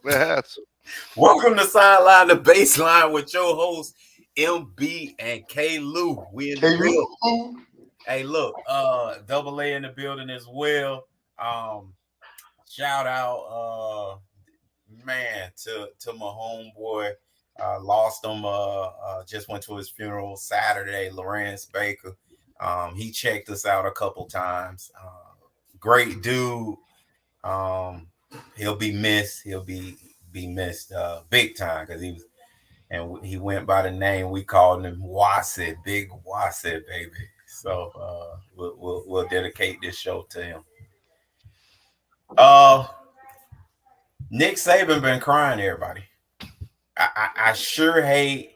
That's Welcome to Sideline the Baseline with your hosts MB and K Lou. We in the Can building. you? Hey, look, double A in the building as well. Shout out man to my homeboy. Lost him just went to his funeral Saturday, Lawrence Baker. He checked us out a couple times. Great dude. Um, he'll be missed. He'll be missed big time because he went by the name we called him Wasset, Big Wasset, baby. So we'll dedicate this show to him. Uh, Nick Saban been crying, everybody. I sure hate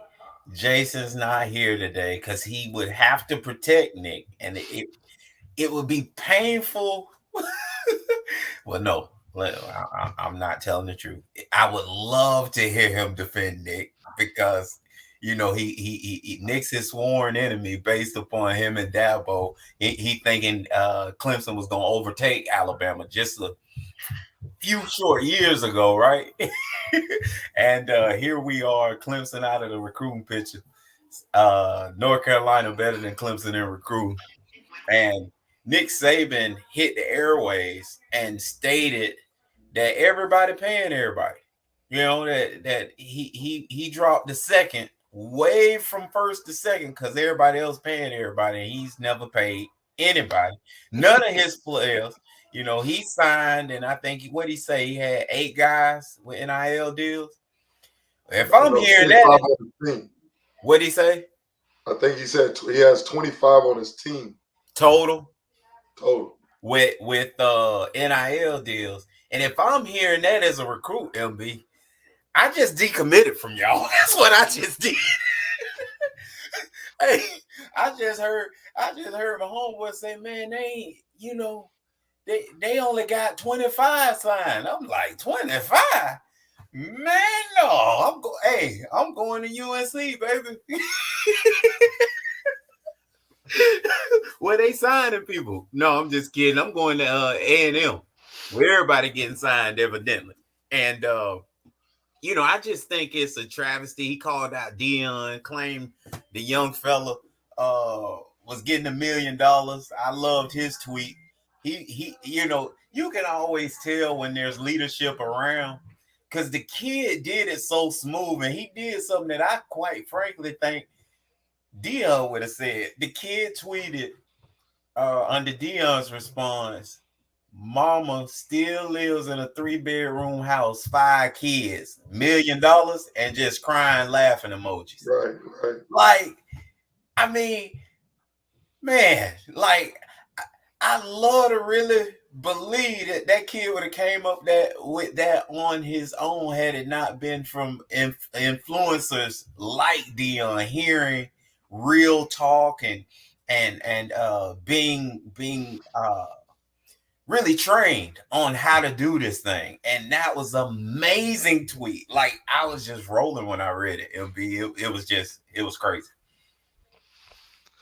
Jason's not here today because he would have to protect Nick, and it would be painful. Well, no, I'm not telling the truth. I would love to hear him defend Nick because he Nick's his sworn enemy based upon him and Dabo. He thinking Clemson was going to overtake Alabama just a few short years ago, right? And here we are, Clemson out of the recruiting picture. North Carolina better than Clemson in recruiting. And Nick Saban hit the airways and stated that everybody paying everybody. You know, that he dropped the second way from first to second because everybody else paying everybody, and he's never paid anybody. None of his players. You know, he signed, and I think what he say he had 8 guys with NIL deals. If I'm hearing that, what he say? I think he said he has 25 on his team total with NIL deals. And if I'm hearing that as a recruit, MB, I just decommitted from y'all. That's what I just did. Hey, I just heard my homeboy say, man, they ain't, they only got 25 signed. I'm like, 25? Man, no. I'm going to UNC, baby. Where they signing people? No, I'm just kidding. I'm going to A&M, where everybody getting signed, evidently. And I just think it's a travesty. He called out Dion, claimed the young fella was getting $1 million. I loved his tweet. He you can always tell when there's leadership around because the kid did it so smooth, and he did something that I quite frankly think Dion would have said. The kid tweeted under Dion's response, "Mama still lives in a 3-bedroom house, 5 kids, $1 million," and just crying, laughing emojis. Right. Like, I mean, man, like I love to really believe that kid would have came up with that on his own had it not been from influencers like Dion, hearing real talk and being really trained on how to do this thing. And that was an amazing tweet. Like, I was just rolling when I read it. It was crazy.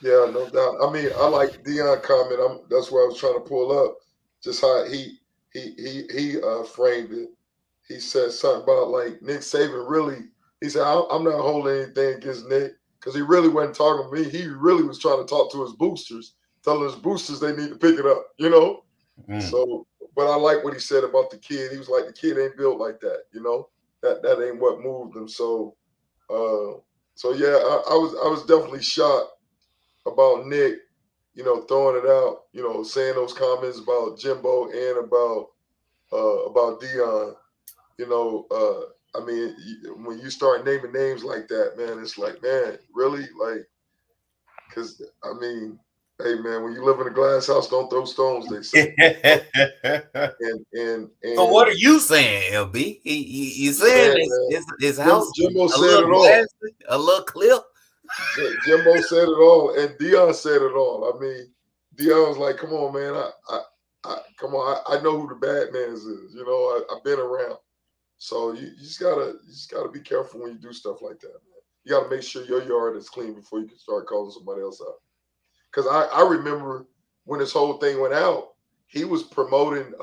Yeah, no doubt. I mean, I like Dion comment. That's what I was trying to pull up. Just how he framed it. He said something about like Nick Saban really. He said, "I'm not holding anything against Nick because he really wasn't talking to me. He really was trying to talk to his boosters, telling his boosters they need to pick it up. So, but I like what he said about the kid. He was like, the kid ain't built like that. That ain't what moved him. So yeah, I was definitely shocked about Nick, throwing it out, saying those comments about Jimbo and about Dion. I mean, when you start naming names like that, man, it's like, man, really? Like, because, I mean, hey, man, when you live in a glass house, don't throw stones, they say. and so what are you saying, LB? You saying his house Jimbo said it all. A little clear? Jimbo said it all, and Dion said it all. I mean, Dion was like, "Come on, man, come on, I know who the bad man's is. I've been around. So you just gotta be careful when you do stuff like that, man. You gotta make sure your yard is clean before you can start calling somebody else out. Because I remember when this whole thing went out, he was promoting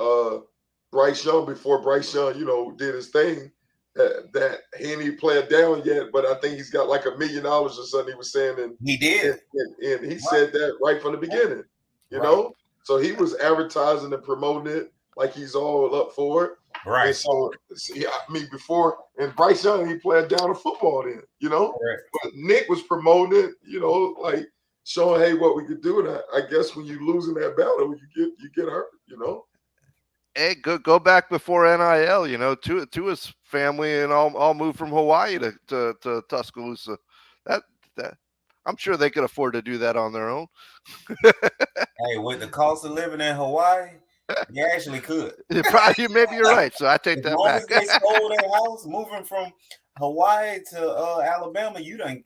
Bryce Young before Bryce Young, did his thing. That he ain't even playing down yet, but I think he's got like $1 million or something. He was saying, and He did. he Right. said that right from the beginning. You Right. know, so he was advertising and promoting it like he's all up for it. And Right. so, see, I mean, before and Bryce Young, he played down the football then. Correct. But Nick was promoting it. Like showing, hey, what we could do. And I guess when you losing that battle, you get hurt. Hey, go back before NIL. Tua's family and all moved from Hawaii to Tuscaloosa. That that I'm sure they could afford to do that on their own. Hey, with the cost of living in Hawaii, you actually could. Probably, maybe you're right. So I take As that long back. as they sold their house, moving from Hawaii to Alabama, you done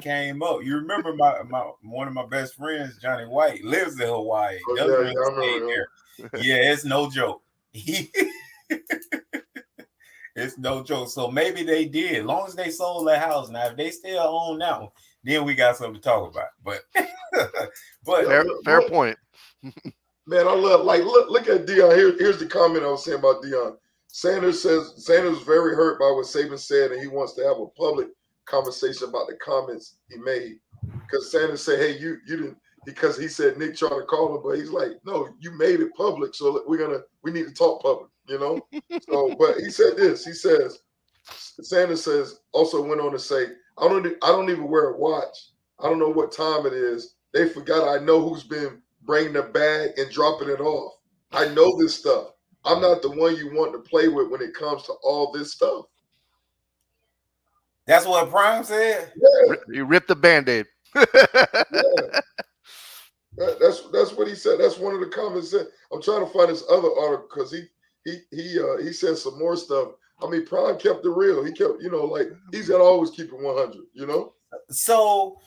came up. You remember my one of my best friends, Johnny White, lives in Hawaii. Oh Doesn't yeah, really yeah, I stay remember him. there. Yeah, it's no joke. It's no joke. So maybe they did. As long as they sold their house. Now, if they still own that one, then we got something to talk about. But but Yeah, Fair point. man, I love look at Dion. Here's the comment I was saying about Dion. Sanders was very hurt by what Saban said, and he wants to have a public conversation about the comments he made. Because Sanders said, "Hey, you didn't," because he said Nick tried to call him, but he's like, "No, you made it public, so we need to talk public." So, but he said this. He says Sanders also went on to say, I don't even wear a watch. I don't know what time it is. They forgot I know who's been bringing the bag and dropping it off. I know this stuff. I'm not the one you want to play with when it comes to all this stuff. that's what Prime said. Yeah, You rip the Band-Aid. yeah. That's what he said. That's one of the comments. I'm trying to find this other article because he said some more stuff. I mean, Prime kept it real. He kept, like he's gonna always keep it 100. So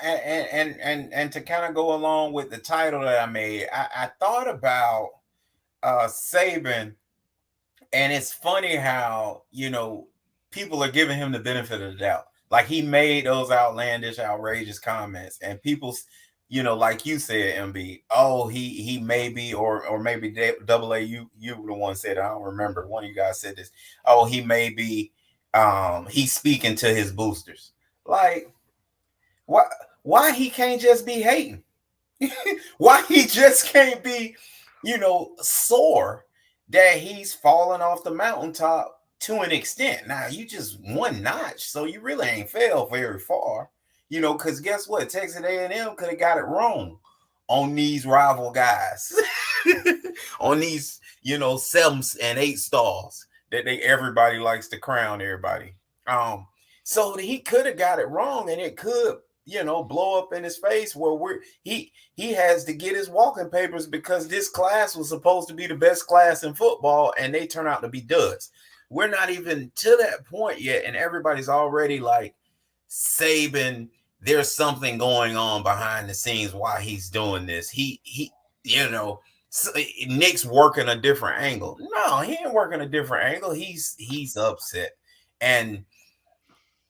and to kind of go along with the title that I made, I thought about Saban, and it's funny how people are giving him the benefit of the doubt. Like he made those outlandish, outrageous comments, and people, like you said, MB. Oh, he may be, or maybe Double A. You were the one said it. I don't remember. One of you guys said this. Oh, he may be. He's speaking to his boosters. Like, why? Why he can't just be hating? Why he just can't be, sore that he's fallen off the mountaintop to an extent. Now you just one notch, so you really ain't fell very far, because guess what? Texas A&M could have got it wrong on these rival guys, on these, 7 and 8 stars that everybody likes to crown everybody. So he could have got it wrong, and it could blow up in his face where he has to get his walking papers because this class was supposed to be the best class in football and they turn out to be duds. We're not even to that point yet, and everybody's already like, Saban, there's something going on behind the scenes why he's doing this. You know Nick's working a different angle. No, he ain't working a different angle. He's upset. And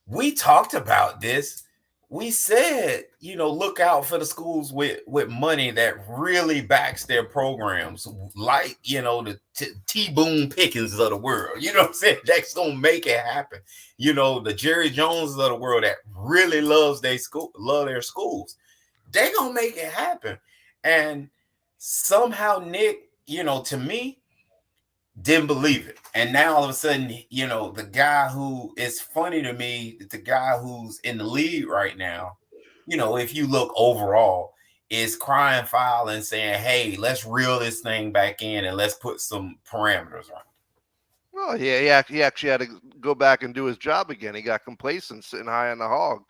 we talked about this. We said, look out for the schools with money that really backs their programs, like, the T-Boone Pickens of the world. You know what I'm saying? That's going to make it happen. The Jerry Joneses of the world that really love their schools. They're going to make it happen. And somehow Nick, to me, didn't believe it. And now all of a sudden, the guy who is funny to me, the guy who's in the lead right now, if you look overall, is crying foul and saying, hey, let's reel this thing back in and let's put some parameters on it. Well, yeah, he actually had to go back and do his job again. He got complacent sitting high on the hog,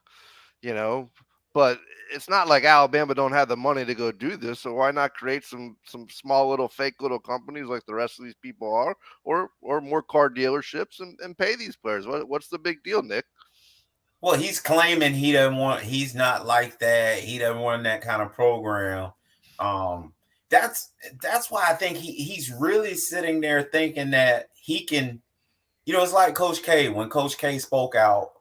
you know. But it's not like Alabama don't have the money to go do this, so why not create some small little fake little companies like the rest of these people are, or more car dealerships and pay these players? What's the big deal, Nick? Well, he's claiming he's not like that. He doesn't want that kind of program. Um, that's why I think he's really sitting there thinking that he can, it's like Coach K when Coach K spoke out,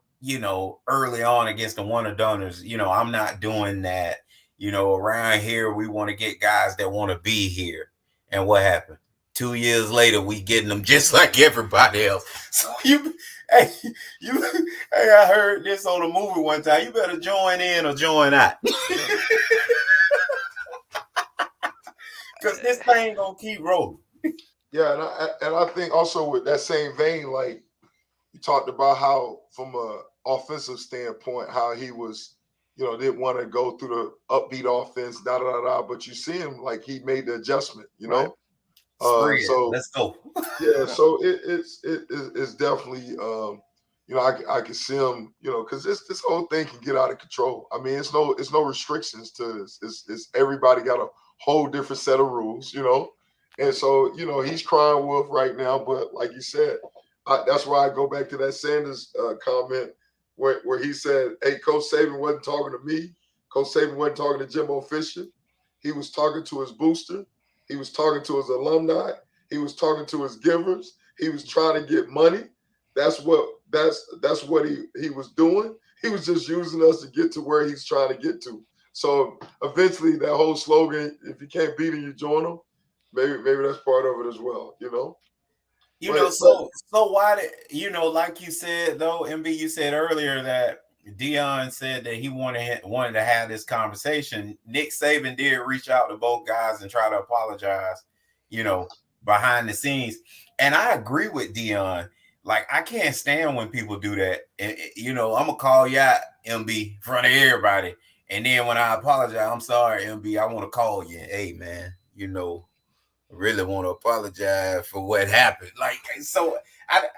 early on against the one and doneers. I'm not doing that. Around here we want to get guys that want to be here. And what happened? 2 years later, we getting them just like everybody else. So hey, you, hey, I heard this on a movie one time. You better join in or join out, because this thing gonna keep rolling. Yeah, and I think also with that same vein, like you talked about how from a offensive standpoint, how he was, didn't want to go through the upbeat offense, da da da da. But you see him like he made the adjustment, Right. Spurrier, So let's go. yeah, so it's definitely I can see him, because this whole thing can get out of control. I mean, it's no restrictions to this. It's everybody got a whole different set of rules, and so he's crying wolf right now. But like you said, that's why I go back to that Sanders comment where he said, "Hey, Coach Saban wasn't talking to me. Coach Saban wasn't talking to Jimbo Fisher. He was talking to his booster. He was talking to his alumni. He was talking to his givers. He was trying to get money. That's what he was doing. He was just using us to get to where he's trying to get to. So eventually, that whole slogan, "If you can't beat him, you join them." Maybe that's part of it as well. So why did like you said though, MB, you said earlier that Dion said that he wanted to have this conversation. Nick Saban did reach out to both guys and try to apologize, behind the scenes. And I agree with Dion. Like, I can't stand when people do that. And, I'm gonna call you out, MB, in front of everybody. And then when I apologize, I'm sorry, MB, I want to call you. Hey, man, really want to apologize for what happened. Like, so I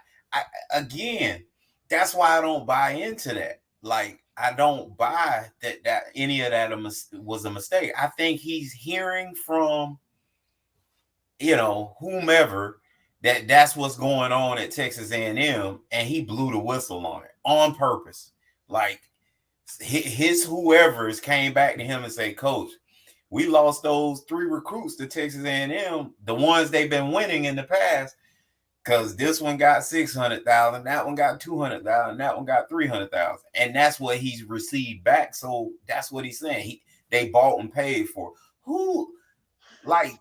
again, that's why I don't buy into that. Like, I don't buy that any of that was a mistake. I think he's hearing from, whomever that's what's going on at Texas A&M, and he blew the whistle on it on purpose. Like, his whoever's came back to him and say, "Coach, we lost those 3 recruits to Texas A&M, the ones they've been winning in the past, because this one got 600,000, that one got 200,000, that one got 300,000," and that's what he's received back. So that's what he's saying. They bought and paid for. Who, like,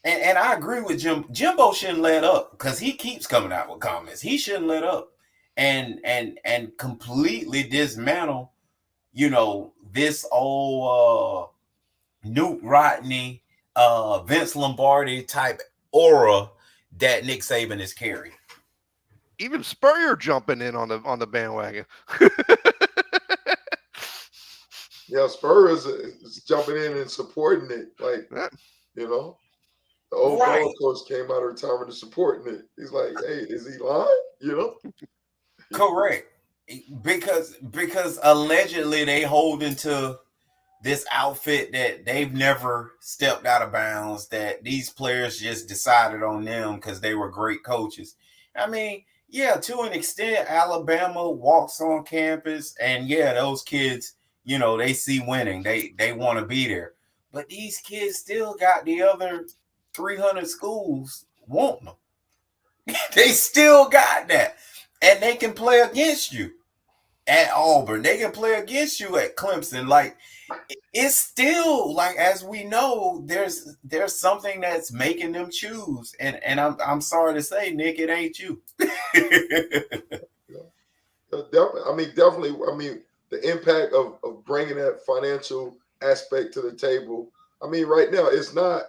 and I agree with Jim. Jimbo shouldn't let up, because he keeps coming out with comments. He shouldn't let up and completely dismantle, this old Newt Rodney, Vince Lombardi type aura that Nick Saban is carrying. Even Spurrier jumping in on the bandwagon. Yeah, Spurrier is jumping in and supporting it. Like, the old ball coach came out of retirement and supporting it. He's like, "Hey, is he lying?" Correct. Because allegedly they hold into this outfit that they've never stepped out of bounds, that these players just decided on them because they were great coaches. I mean, yeah, to an extent, Alabama walks on campus, and yeah, those kids, they see winning. They want to be there. But these kids still got the other 300 schools wanting them. They still got that. And they can play against you at Auburn. They can play against you at Clemson. Like, it's still, like, as we know, there's something that's making them choose. And I'm sorry to say, Nick, it ain't you. Definitely. I mean, the impact of bringing that financial aspect to the table. I mean, right now, it's not.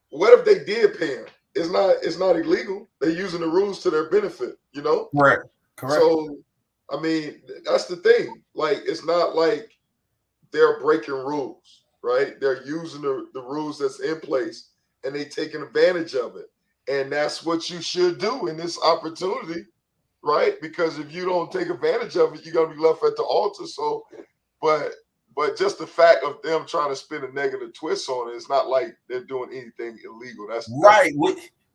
What if they did pay him? It's not illegal. They're using the rules to their benefit. Correct. So, I mean, that's the thing. Like, it's not like they're breaking rules, right? They're using the rules that's in place, and they taking advantage of it. And that's what you should do in this opportunity, right? Because if you don't take advantage of it, you're gonna be left at the altar. So, but just the fact of them trying to spin a negative twist on it, it's not like they're doing anything illegal. That's right.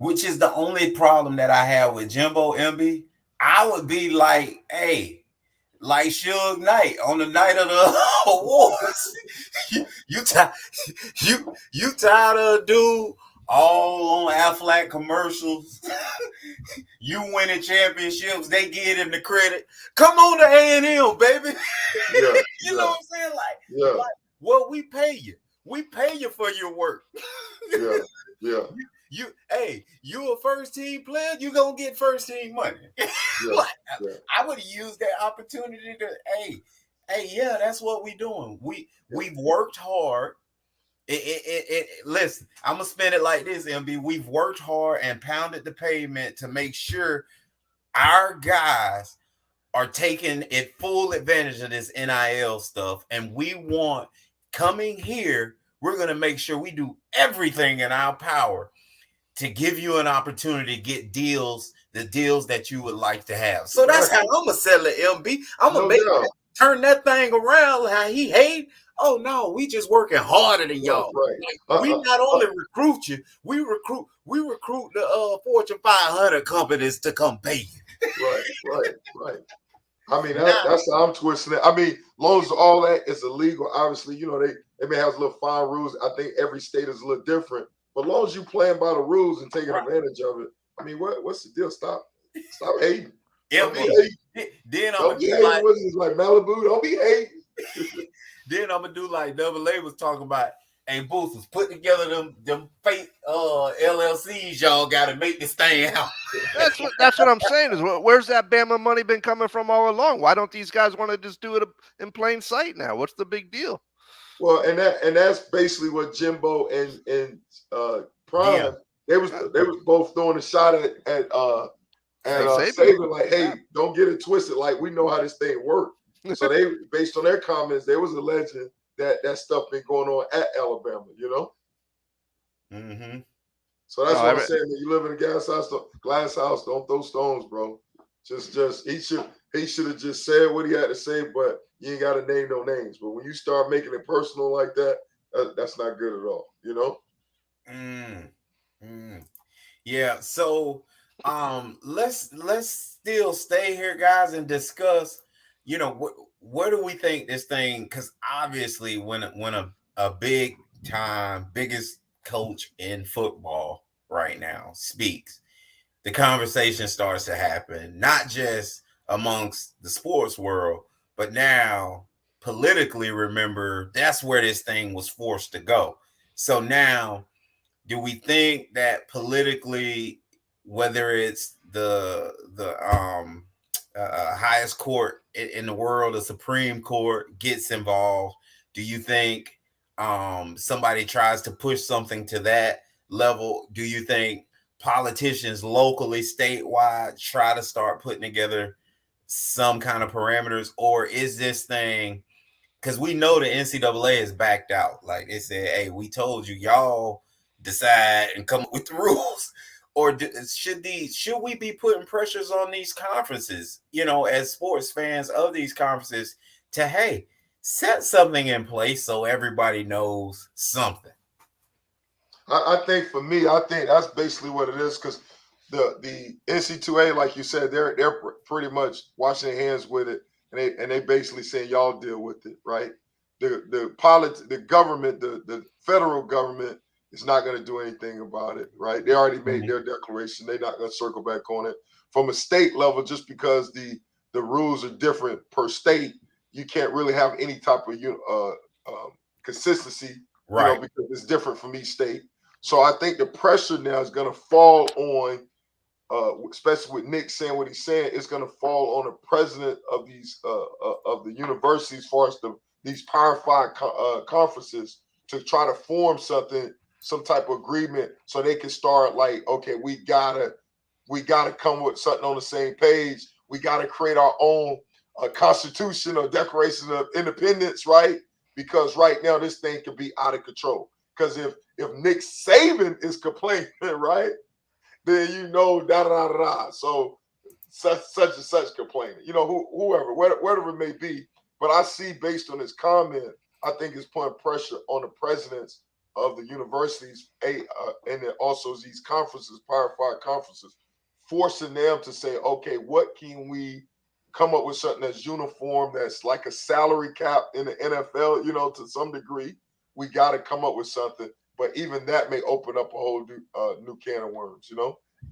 Which is the only problem that I have with Jimbo, MB. I would be like, hey, like Suge Knight on the night of the awards. you tired of a dude all on Aflac commercials? You winning championships, they give him the credit. Come on to A&M, baby. You know what I'm saying? Like, well, we pay you. We pay you for your work. Yeah. You a first team player, you gonna get first team money. Yeah, Like, yeah, I would have used that opportunity to, yeah, that's what we doing. yeah. We've worked hard. Listen, I'm gonna spin it like this, MB. We've worked hard and pounded the pavement to make sure our guys are taking it full advantage of this NIL stuff, and we want coming here. We're gonna make sure we do everything in our power to give you an opportunity to get deals, the deals that you would like to have. So that's how Exactly. I'm gonna sell it, MB. I'm gonna No make doubt. turn that thing around. How he hate? Oh no, we just working harder than Right, y'all. right. Like, we not only recruit you, we recruit the Fortune 500 companies to come pay you. right, right, right. I mean, Now, that's how I'm twisting it. I mean, long as all that is illegal, obviously, they may have little fine rules. I think every state is a little different. But long as you playing by the rules and taking right, advantage of it, I mean, what's the deal? Stop hating. Don't be MB. hating. Then I'm Don't gonna be do hating like with it. It's like Malibu. Don't be hating. Then I'm gonna do like Double A was talking about. Hey, Boosters, put together them fake LLCs y'all got to make this thing out. That's what I'm saying. Is where's that Bama money been coming from all along? Why don't these guys want to just do it in plain sight now? What's the big deal? Well, and that's basically what Jimbo and Damn, Prime they was both throwing a shot at Saban. Saban, like, hey, Yeah. don't get it twisted. Like, we know how this thing works. So they, based on their comments, they was alleging that stuff been going on at Alabama. mm-hmm. So that's No, what I'm saying. When you live in a glass house, don't throw stones, bro. Just he should have just said what he had to say, but you ain't got to name no names. But when you start making it personal like that's not good at all. Mm, mm. Yeah. So, let's still stay here, guys, and discuss. Where do we think this thing? Because obviously, when a big time biggest coach in football right now speaks, the conversation starts to happen, not just amongst the sports world, but now politically. Remember, that's where this thing was forced to go. So now, do we think that politically, whether it's the highest court in the world, the Supreme Court, gets involved? Do you think somebody tries to push something to that level? Do you think politicians locally, statewide, try to start putting together some kind of parameters, or is this thing? Because we know the NCAA is backed out. Like they said, hey, we told you, y'all decide and come up with the rules. Or should we be putting pressures on these conferences, as sports fans of these conferences, to, hey, set something in place so everybody knows something? I think for me, I think that's basically what it is, because the NC2A, like you said, they're pretty much washing their hands with it, and they basically saying y'all deal with it, right? The government, the federal government is not going to do anything about it, right? They already made Mhm. their declaration. They're not going to circle back on it. From a state level, just because the rules are different per state, you can't really have any type of consistency, Right. because it's different from each state. So I think the pressure now is going to fall on, especially with Nick saying what he's saying, it's going to fall on the president of these of the universities, as far as these Power Five conferences, to try to form some type of agreement, so they can start, like, okay, we gotta come with something on the same page. We gotta create our own constitution or Declaration of Independence, right? Because right now this thing could be out of control. Because if Nick Saban is complaining, right, then da da da da. So such and such complaining, whoever, whatever it may be. But I see, based on his comment, I think it's putting pressure on the presidents of the universities, and then also these conferences, Power Five conferences, forcing them to say, okay, what can we come up with, something that's uniform, that's like a salary cap in the NFL, to some degree. We got to come up with something, but even that may open up a whole new can of worms.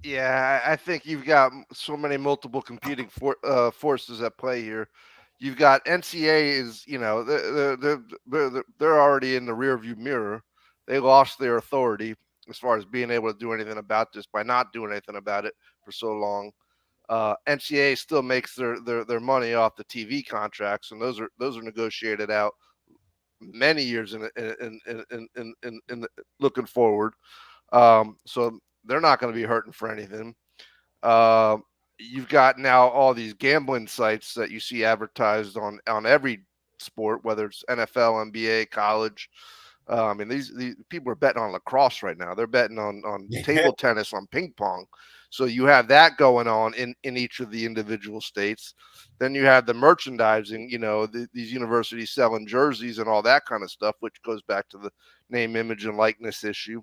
Yeah, I think you've got so many multiple competing forces at play here. You've got NCAA is, they're already in the rearview mirror. They lost their authority. as far as being able to do anything about this by not doing anything about it for so long. NCAA still makes their money off the TV contracts, and those are negotiated out many years in looking forward. So they're not going to be hurting for anything. Uh, you've got now all these gambling sites that you see advertised on every sport, whether it's NFL, NBA, college. I mean, these people are betting on lacrosse right now. They're betting on table tennis, on ping pong. So you have that going on in each of the individual states. Then you have the merchandising, these universities selling jerseys and all that kind of stuff, which goes back to the name, image, and likeness issue.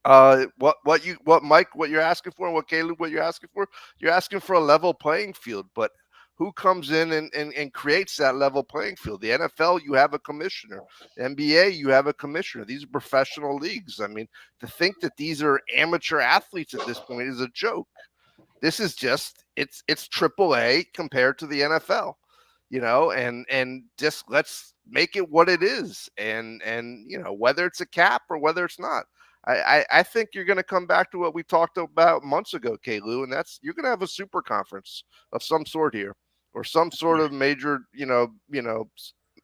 What you're asking for, and what Caleb, what you're asking for, you're asking for a level playing field. But who comes in and creates that level playing field? The NFL, you have a commissioner. The NBA, you have a commissioner. These are professional leagues. I mean, to think that these are amateur athletes at this point is a joke. This is just it's triple A compared to the NFL, and just let's make it what it is, and whether it's a cap or whether it's not. I think you're going to come back to what we talked about months ago, K. Lou, and that's you're going to have a super conference of some sort here, or some sort of major,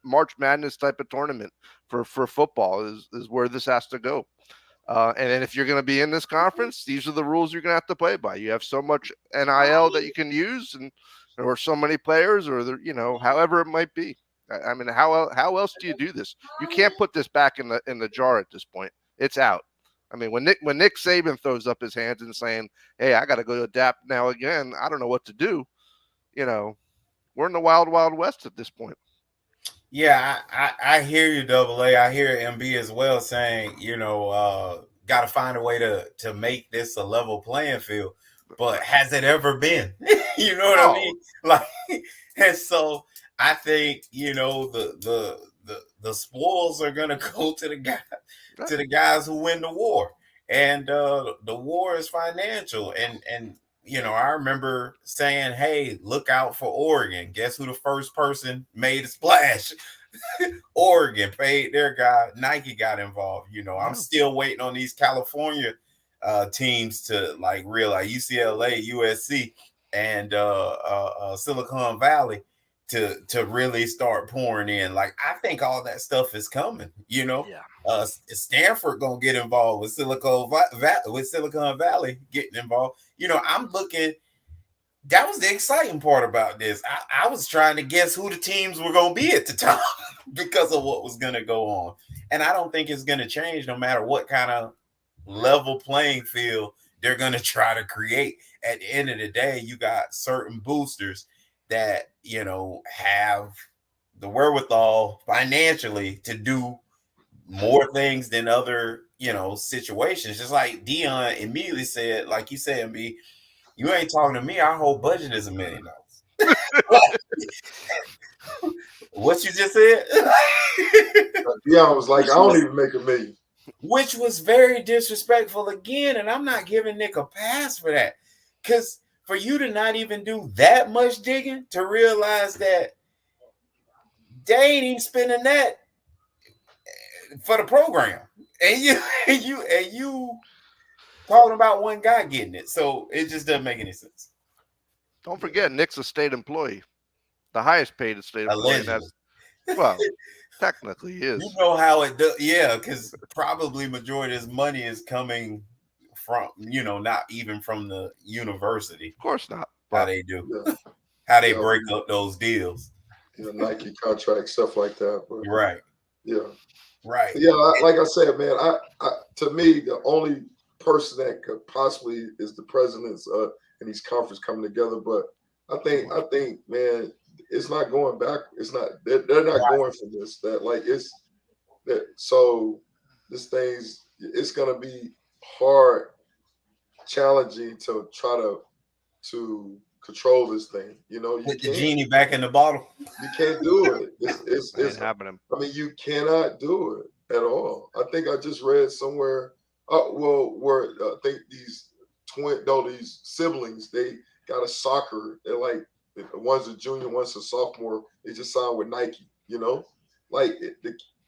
March Madness type of tournament for football is where this has to go. And then if you're going to be in this conference, these are the rules you're going to have to play by. You have so much NIL that you can use, or so many players, or however it might be. I mean, how else do you do this? You can't put this back in the jar at this point. It's out. I mean, when Nick Saban throws up his hands and saying, "Hey, I got to go adapt now again. I don't know what to do." We're in the wild, wild west at this point. Yeah, I hear you, Double A. I hear MB as well saying, got to find a way to make this a level playing field. But has it ever been? You know what I mean? Like, and so I think the spoils are gonna go to the guys who win the war, and the war is financial. And I remember saying, "Hey, look out for Oregon." Guess who the first person made a splash? Oregon paid their guy. Nike got involved. I'm still waiting on these California teams to realize UCLA, USC, and Silicon Valley to really start pouring in. Like, I think all that stuff is coming. Stanford gonna get involved with Silicon Valley getting involved. I'm looking. That was the exciting part about this. I was trying to guess who the teams were going to be at the time because of what was going to go on. And I don't think it's going to change no matter what kind of level playing field they're going to try to create. At the end of the day, you got certain boosters that, have the wherewithal financially to do more things than other, situations. Just like Dion immediately said, like you said, MB, you ain't talking to me. Our whole budget is $1 million. What you just said? Yeah, I was like, I don't even make $1 million. Which was very disrespectful again, and I'm not giving Nick a pass for that. Because for you to not even do that much digging to realize that they ain't even spending that for the program, and you talking about one guy getting it, so it just doesn't make any sense. Don't forget, Nick's a state employee, the highest paid state employee. Well, technically he is. You know how it does, yeah, because probably majority of his money is coming from, not even from the university. Of course not. How they do, how they break up those deals. Nike contracts, stuff like that. But, right. Yeah. Right. Yeah, like I said, man, I to me, the only person that could possibly is the presidents in these conferences coming together. But I think, man, it's not going back. It's not. They're not going for this. So this thing's. It's gonna be hard, challenging to try to control this thing. You put the genie back in the bottle. You can't do it. It's happening. I mean, you cannot do it at all. I think I just read somewhere. Where I think these siblings, they got a soccer. They're like, one's a junior, one's a sophomore. They just signed with Nike.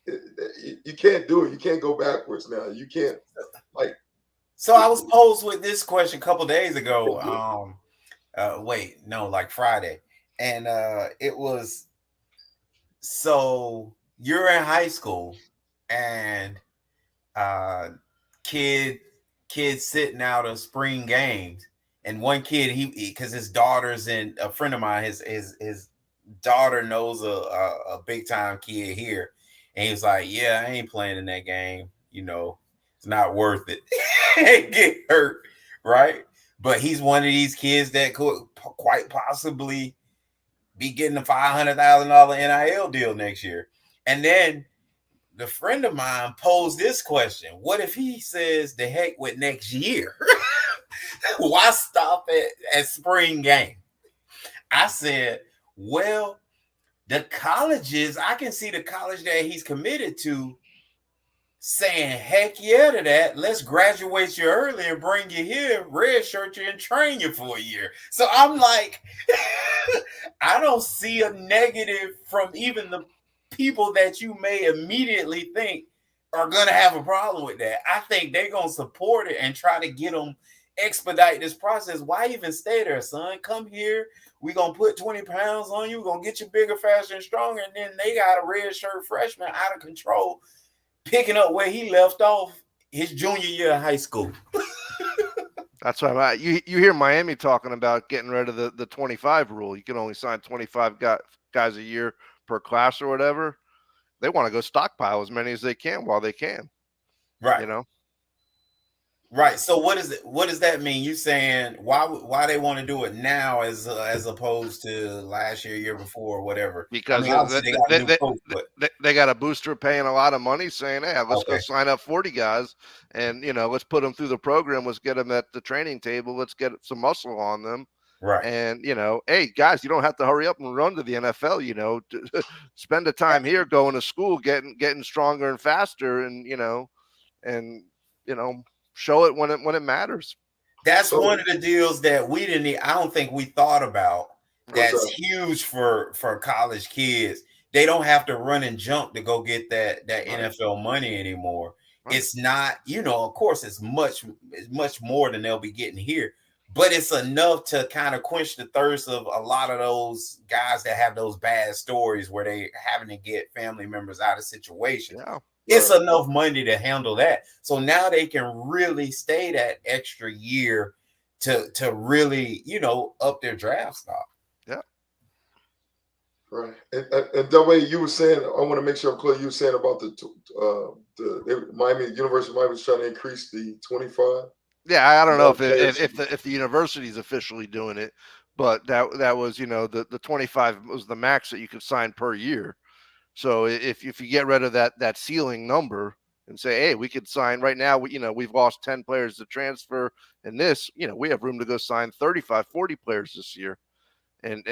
You can't do it. You can't go backwards now. You can't like. So I was posed with this question a couple days ago. Like Friday, and it was, so you're in high school, and uh, kid kids sitting out of spring games, and one kid, he because his daughter's in, a friend of mine, his daughter knows a big time kid here, and he was like, yeah, I ain't playing in that game, it's not worth it. Get hurt, right? But he's one of these kids that could quite possibly be getting a $500,000 NIL deal next year. And then the friend of mine posed this question: what if he says the heck with next year? Why stop at spring game? I said, well, the colleges, I can see the college that he's committed to saying heck yeah to that. Let's graduate you early and bring you here, redshirt you, and train you for a year. So I'm like, I don't see a negative from even the people that you may immediately think are going to have a problem with that. I think they're going to support it and try to get them expedite this process. Why even stay there, son? Come here. We're going to put 20 pounds on you. We're going to get you bigger, faster, and stronger. And then they got a red shirt freshman out of control, picking up where he left off his junior year of high school. That's why you hear Miami talking about getting rid of the 25 rule. You can only sign 25 guys a year per class or whatever. They want to go stockpile as many as they can while they can. Right. Right. So what does that mean? You saying why they want to do it now as opposed to last year before, or whatever? Because they got a booster paying a lot of money, saying, "Hey, let's go sign up 40 guys, and let's put them through the program. Let's get them at the training table. Let's get some muscle on them." Right. And hey, guys, you don't have to hurry up and run to the NFL. Spend the time here, going to school, getting stronger and faster, and show it when it matters. That's one of the deals that I don't think we thought about. That's huge for college kids. They don't have to run and jump to go get that NFL money anymore. Right. It's not, of course, it's much more than they'll be getting here, but it's enough to kind of quench the thirst of a lot of those guys that have those bad stories where they having to get family members out of situations. Yeah. It's enough money to handle that. So now they can really stay that extra year to really, up their draft stock. Yeah. Right. And the way you were saying, I want to make sure I'm clear. You were saying about the University of Miami was trying to increase the 25. Yeah, I don't know if the university is officially doing it, but that was the 25 was the max that you could sign per year. So if you get rid of that ceiling number and say, hey, we could sign right now, we've lost 10 players to transfer, and this, we have room to go sign 35, 40 players this year, and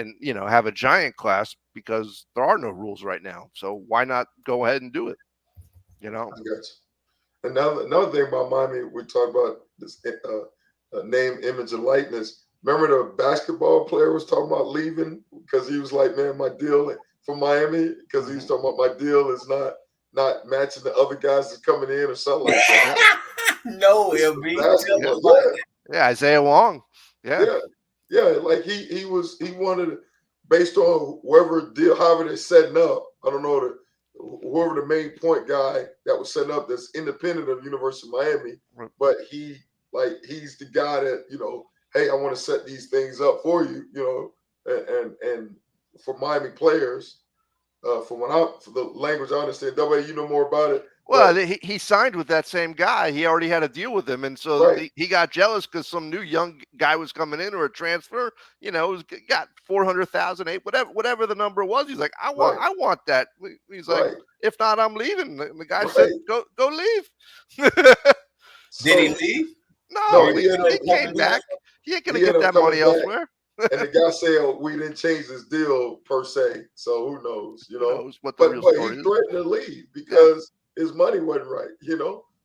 have a giant class because there are no rules right now. So why not go ahead and do it? I got you. Another thing about Miami, we talk about this name, image, and likeness. Remember the basketball player was talking about leaving because he was like, man, my deal for Miami, because he was talking about my deal is not matching the other guys that's coming in or something like that. No, it'll be Isaiah Wong. Yeah. Like he wanted, based on whoever deal, however they're setting up. I don't know whoever the main point guy that was setting up that's independent of University of Miami, but he's the guy that hey, I want to set these things up for you, and for Miami players, for the language I understand. That way, you know more about it. Well, he signed with that same guy. He already had a deal with him, and so he got jealous because some new young guy was coming in or a transfer. Got 400,000, whatever the number was. He's like, I want that. He's like, if not, I'm leaving. The guy said, go leave. Did he leave? No, he came back. He ain't gonna get that money elsewhere. And the guy said, we didn't change his deal per se, so who knows? Who knows what the real story he threatened to leave because his money wasn't right.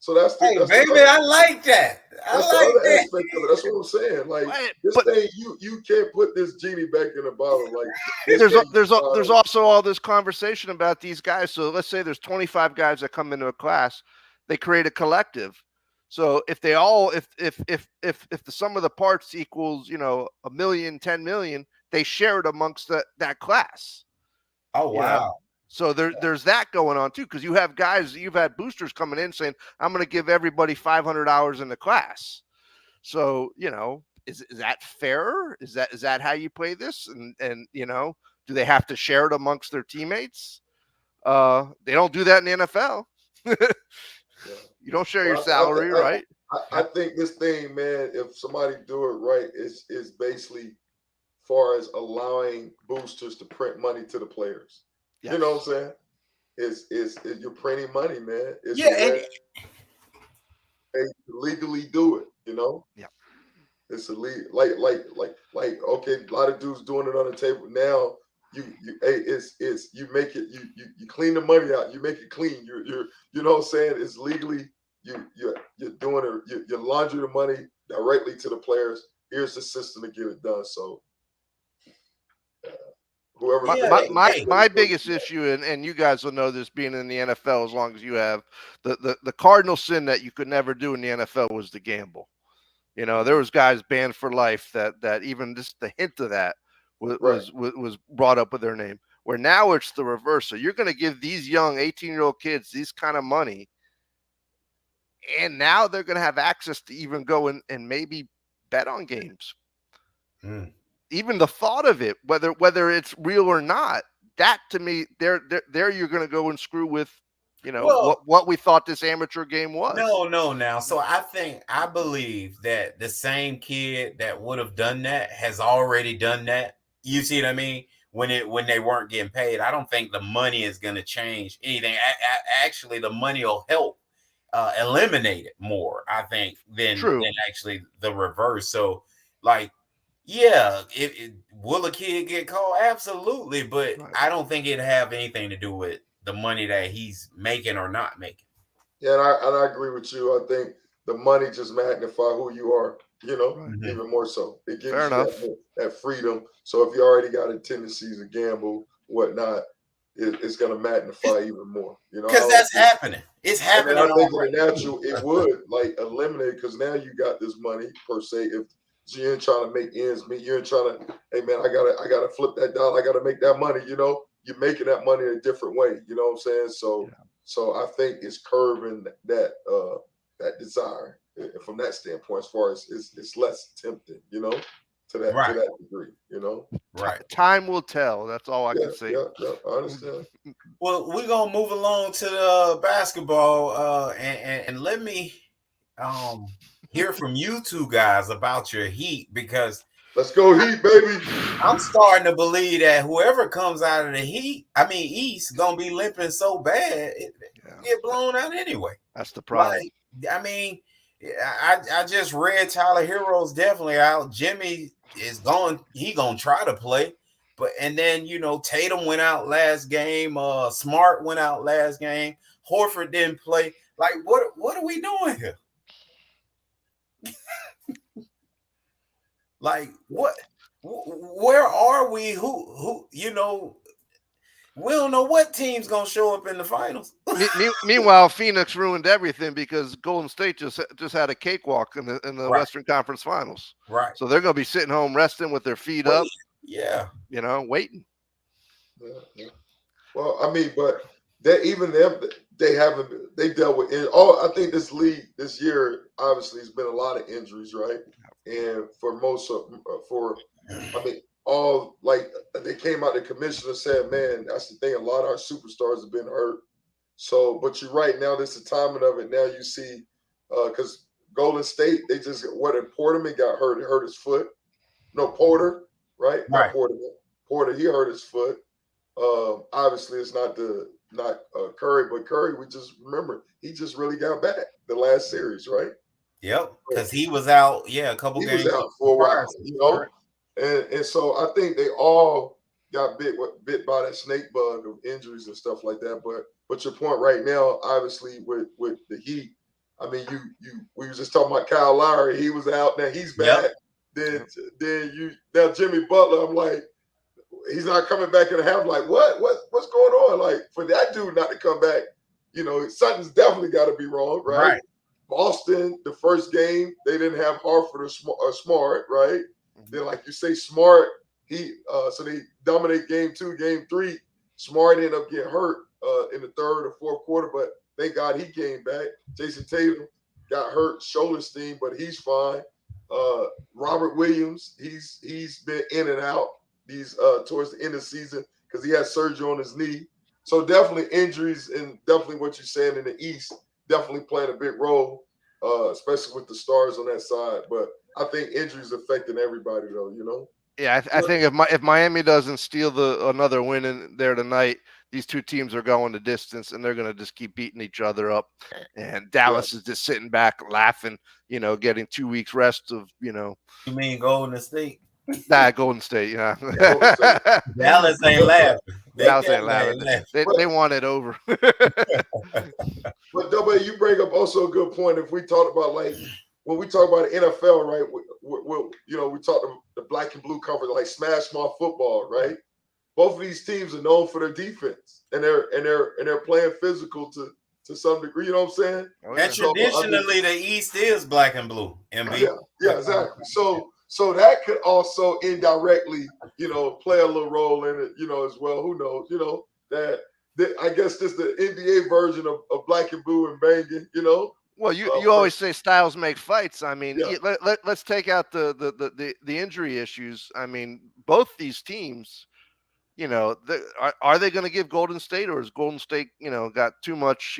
So that's the Hey, baby, I like that. I that's the like other that. aspect of it. That's what I'm saying. Like this But thing, you can't put this genie back in the bottle. Like this thing, there's also all this conversation about these guys. So let's say there's 25 guys that come into a class, they create a collective. So if they all if the sum of the parts equals, you know, 1 million, 10 million, they share it amongst that class. Oh, You know, wow. so there's that going on too, because you have guys, you've had boosters coming in saying, I'm going to give everybody 500 hours in the class. So, you know, is that fair? Is that how you play this? And you know, do they have to share it amongst their teammates? They don't do that in the NFL. You don't share your salary, right? I think this thing, man, if somebody do it right, is basically far as allowing boosters to print money to the players. Yes. You know what I'm saying? Is you're printing money, man. It's Yeah, a way to legally do it. You know? Yeah. It's illegal. Like. Okay, a lot of dudes doing it on the table now. It's you make it you clean the money out. You make it clean. You're you know what I'm saying? It's legally you're doing it. You're laundering the money directly to the players. Here's the system to get it done. So whoever my biggest issue, and you guys will know this being in the NFL as long as you have, the cardinal sin that you could never do in the NFL was to gamble. You know, there was guys banned for life that even just the hint of that was brought up with their name. Where now it's the reverse. So you're going to give these young 18-year-old kids these kind of money, and now they're going to have access to even go and maybe bet on games. Even the thought of it, whether it's real or not, that to me, there you're going to go and screw with, you know, what we thought this amateur game was. No. Now, so I believe that the same kid that would have done that has already done that. You see what I mean? When they weren't getting paid, I don't think the money is going to change anything. Actually, the money will help eliminate it more, I think, than actually the reverse. So, like, yeah, will a kid get called? Absolutely, but I don't think it'd have anything to do with the money that he's making or not making. Yeah, and I agree with you. I think the money just magnify who you are, you know, even more so. It gives you that freedom. So if you already got a tendency to gamble, whatnot, it's going to magnify even more. You know, because that's happening. It's happening. I think in the natural, it would like eliminate because now you got this money per se. If you ain't trying to make ends meet, you ain't trying to, hey man, I gotta flip that dollar. I gotta make that money. You know, you're making that money in a different way. You know what I'm saying? So. Yeah. So I think it's curbing that desire from that standpoint. As far as it's less tempting, you know, to that degree, you know. Right. Time will tell. That's all I can say. Yeah, I understand. Well, we're gonna move along to the basketball, and let me hear from you two guys about your Heat because. Let's go Heat, baby. I'm starting to believe that whoever comes out of the East, gonna be limping so bad it get blown out anyway. That's the problem. Like, I mean, I just read Tyler Hero's definitely out. Jimmy is going. He gonna try to play, and then you know Tatum went out last game. Smart went out last game. Horford didn't play. Like, what are we doing here? Like what? Where are we? Who? You know, we don't know what team's gonna show up in the finals. Meanwhile, Phoenix ruined everything because Golden State just had a cakewalk in the Western Conference Finals. Right. So they're gonna be sitting home resting with their feet up. Yeah. You know, waiting. Yeah. Well, I mean, but they dealt with it. I think this league this year obviously has been a lot of injuries, right? And for most of all like they came out, the commissioner said, man, that's the thing. A lot of our superstars have been hurt. So, but you're right. Now this is the timing of it. Now you see, because Golden State, they just Porterman got hurt his foot. No, Porter, right? Not Porter, he hurt his foot. Obviously, it's not Curry, but Curry, we just remember he just really got back the last series, right? Yep, because he was out, a couple games. He was out for a while, you know, and so I think they all got bit by that snake bug of injuries and stuff like that. But your point right now, obviously, with the Heat, I mean, we was just talking about Kyle Lowry. He was out. Now he's back. Then now Jimmy Butler. I'm like, he's not coming back in the half. Like, what's going on? Like, for that dude not to come back, something's definitely got to be wrong, right? Boston, the first game, they didn't have Harford or Smart, right? Then, like you say, Smart, so they dominate game 2, game 3. Smart ended up getting hurt in the third or fourth quarter, but thank God he came back. Jayson Tatum got hurt, shoulder steam, but he's fine. Robert Williams, he's been in and out towards the end of the season because he had surgery on his knee. So definitely injuries, and definitely what you're saying in the East, definitely playing a big role, especially with the stars on that side. But I think injuries affecting everybody, though. Yeah, I think if Miami doesn't steal another win in there tonight, these two teams are going the distance, and they're going to just keep beating each other up. And Dallas is just sitting back laughing, getting 2 weeks rest of. You mean Golden State? Nah, Golden State, yeah. Dallas ain't laughing. Dallas ain't laughing. They want it over. But W, you bring up also a good point. If we talk about when we talk about the NFL, right? We talk about the black and blue conference, like smash mouth football, right? Both of these teams are known for their defense, and they're playing physical to some degree. You know what I'm saying? And traditionally, the East is black and blue. Yeah, exactly. So that could also indirectly, play a little role in it, as well. Who knows? That I guess this the NBA version of black and blue and banging. Well, you always say styles make fights. I mean, let's take out the injury issues. I mean, both these teams, are they going to give Golden State, or is Golden State, got too much,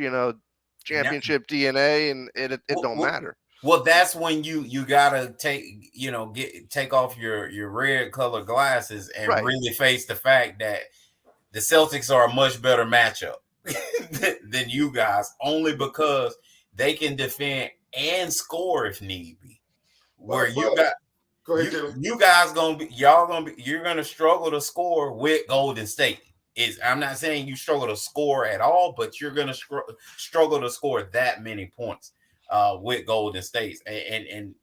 championship DNA, and it don't matter. Well, that's when you gotta take off your red colored glasses and really face the fact that the Celtics are a much better matchup than you guys, only because they can defend and score if need be. Where you guys you're gonna struggle to score with Golden State. I'm not saying you struggle to score at all, but you're gonna struggle to score that many points with Golden State, and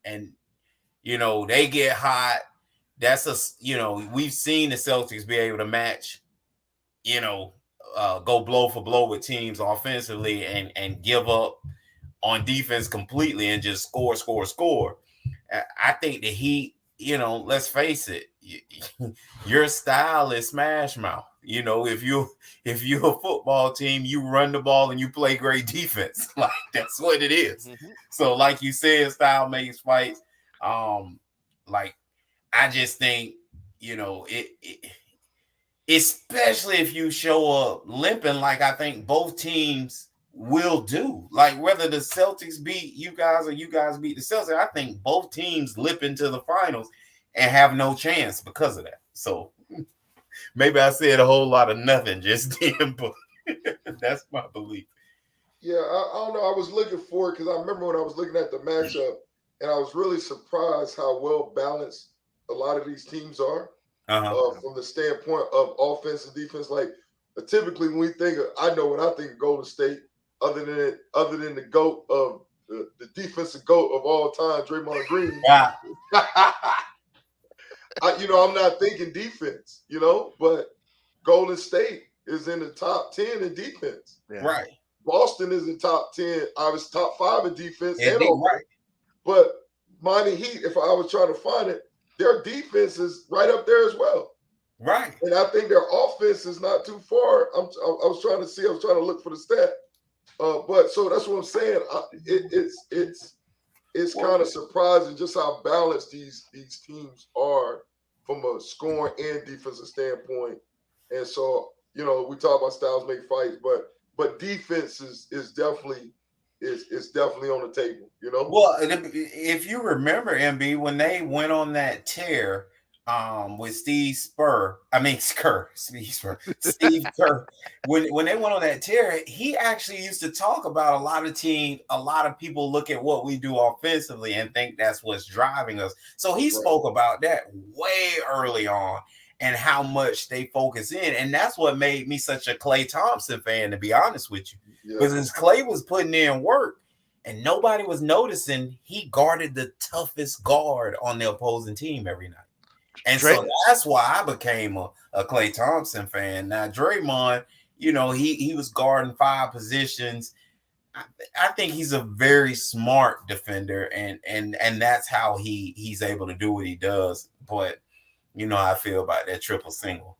they get hot. That's we've seen the Celtics be able to match, go blow for blow with teams offensively and give up on defense completely and just score. I think the Heat, let's face it, your style is smash mouth. If you're a football team, you run the ball and you play great defense. Like, that's what it is. Mm-hmm. So, like you said, style makes fights. Like, I just think, especially if you show up limping, like I think both teams will do. Like, whether the Celtics beat you guys or you guys beat the Celtics, I think both teams lip into the finals and have no chance because of that. So maybe I said a whole lot of nothing just then, but that's my belief. Yeah, I don't know. I was looking for it because I remember when I was looking at the matchup, and I was really surprised how well balanced a lot of these teams are from the standpoint of offense and defense. Like, typically when we think of, I know when I think of Golden State, other than the GOAT of the defensive GOAT of all time, Draymond Green. Yeah. I'm not thinking defense, but Golden State is in the top 10 in defense. Yeah. Right. Boston is in top 10, obviously top 5 in defense. Right. But Miami Heat, if I was trying to find it, their defense is right up there as well. Right. And I think their offense is not too far. I was trying to look for the stat. But so that's what I'm saying. It's kind of surprising just how balanced these teams are from a scoring and defensive standpoint. And so, we talk about styles make fights, but defense is definitely on the table, Well, if you remember, MB, when they went on that tear with Steve Kerr, when they went on that tear, he actually used to talk about a lot of people look at what we do offensively and think that's what's driving us. So he spoke about that way early on and how much they focus in. And that's what made me such a Klay Thompson fan, to be honest with you. Because as Klay was putting in work, and nobody was noticing he guarded the toughest guard on the opposing team every night. And so that's why I became a Klay Thompson fan. Now Draymond, he was guarding 5 positions. I think he's a very smart defender, and that's how he's able to do what he does. But you know how I feel about that triple single.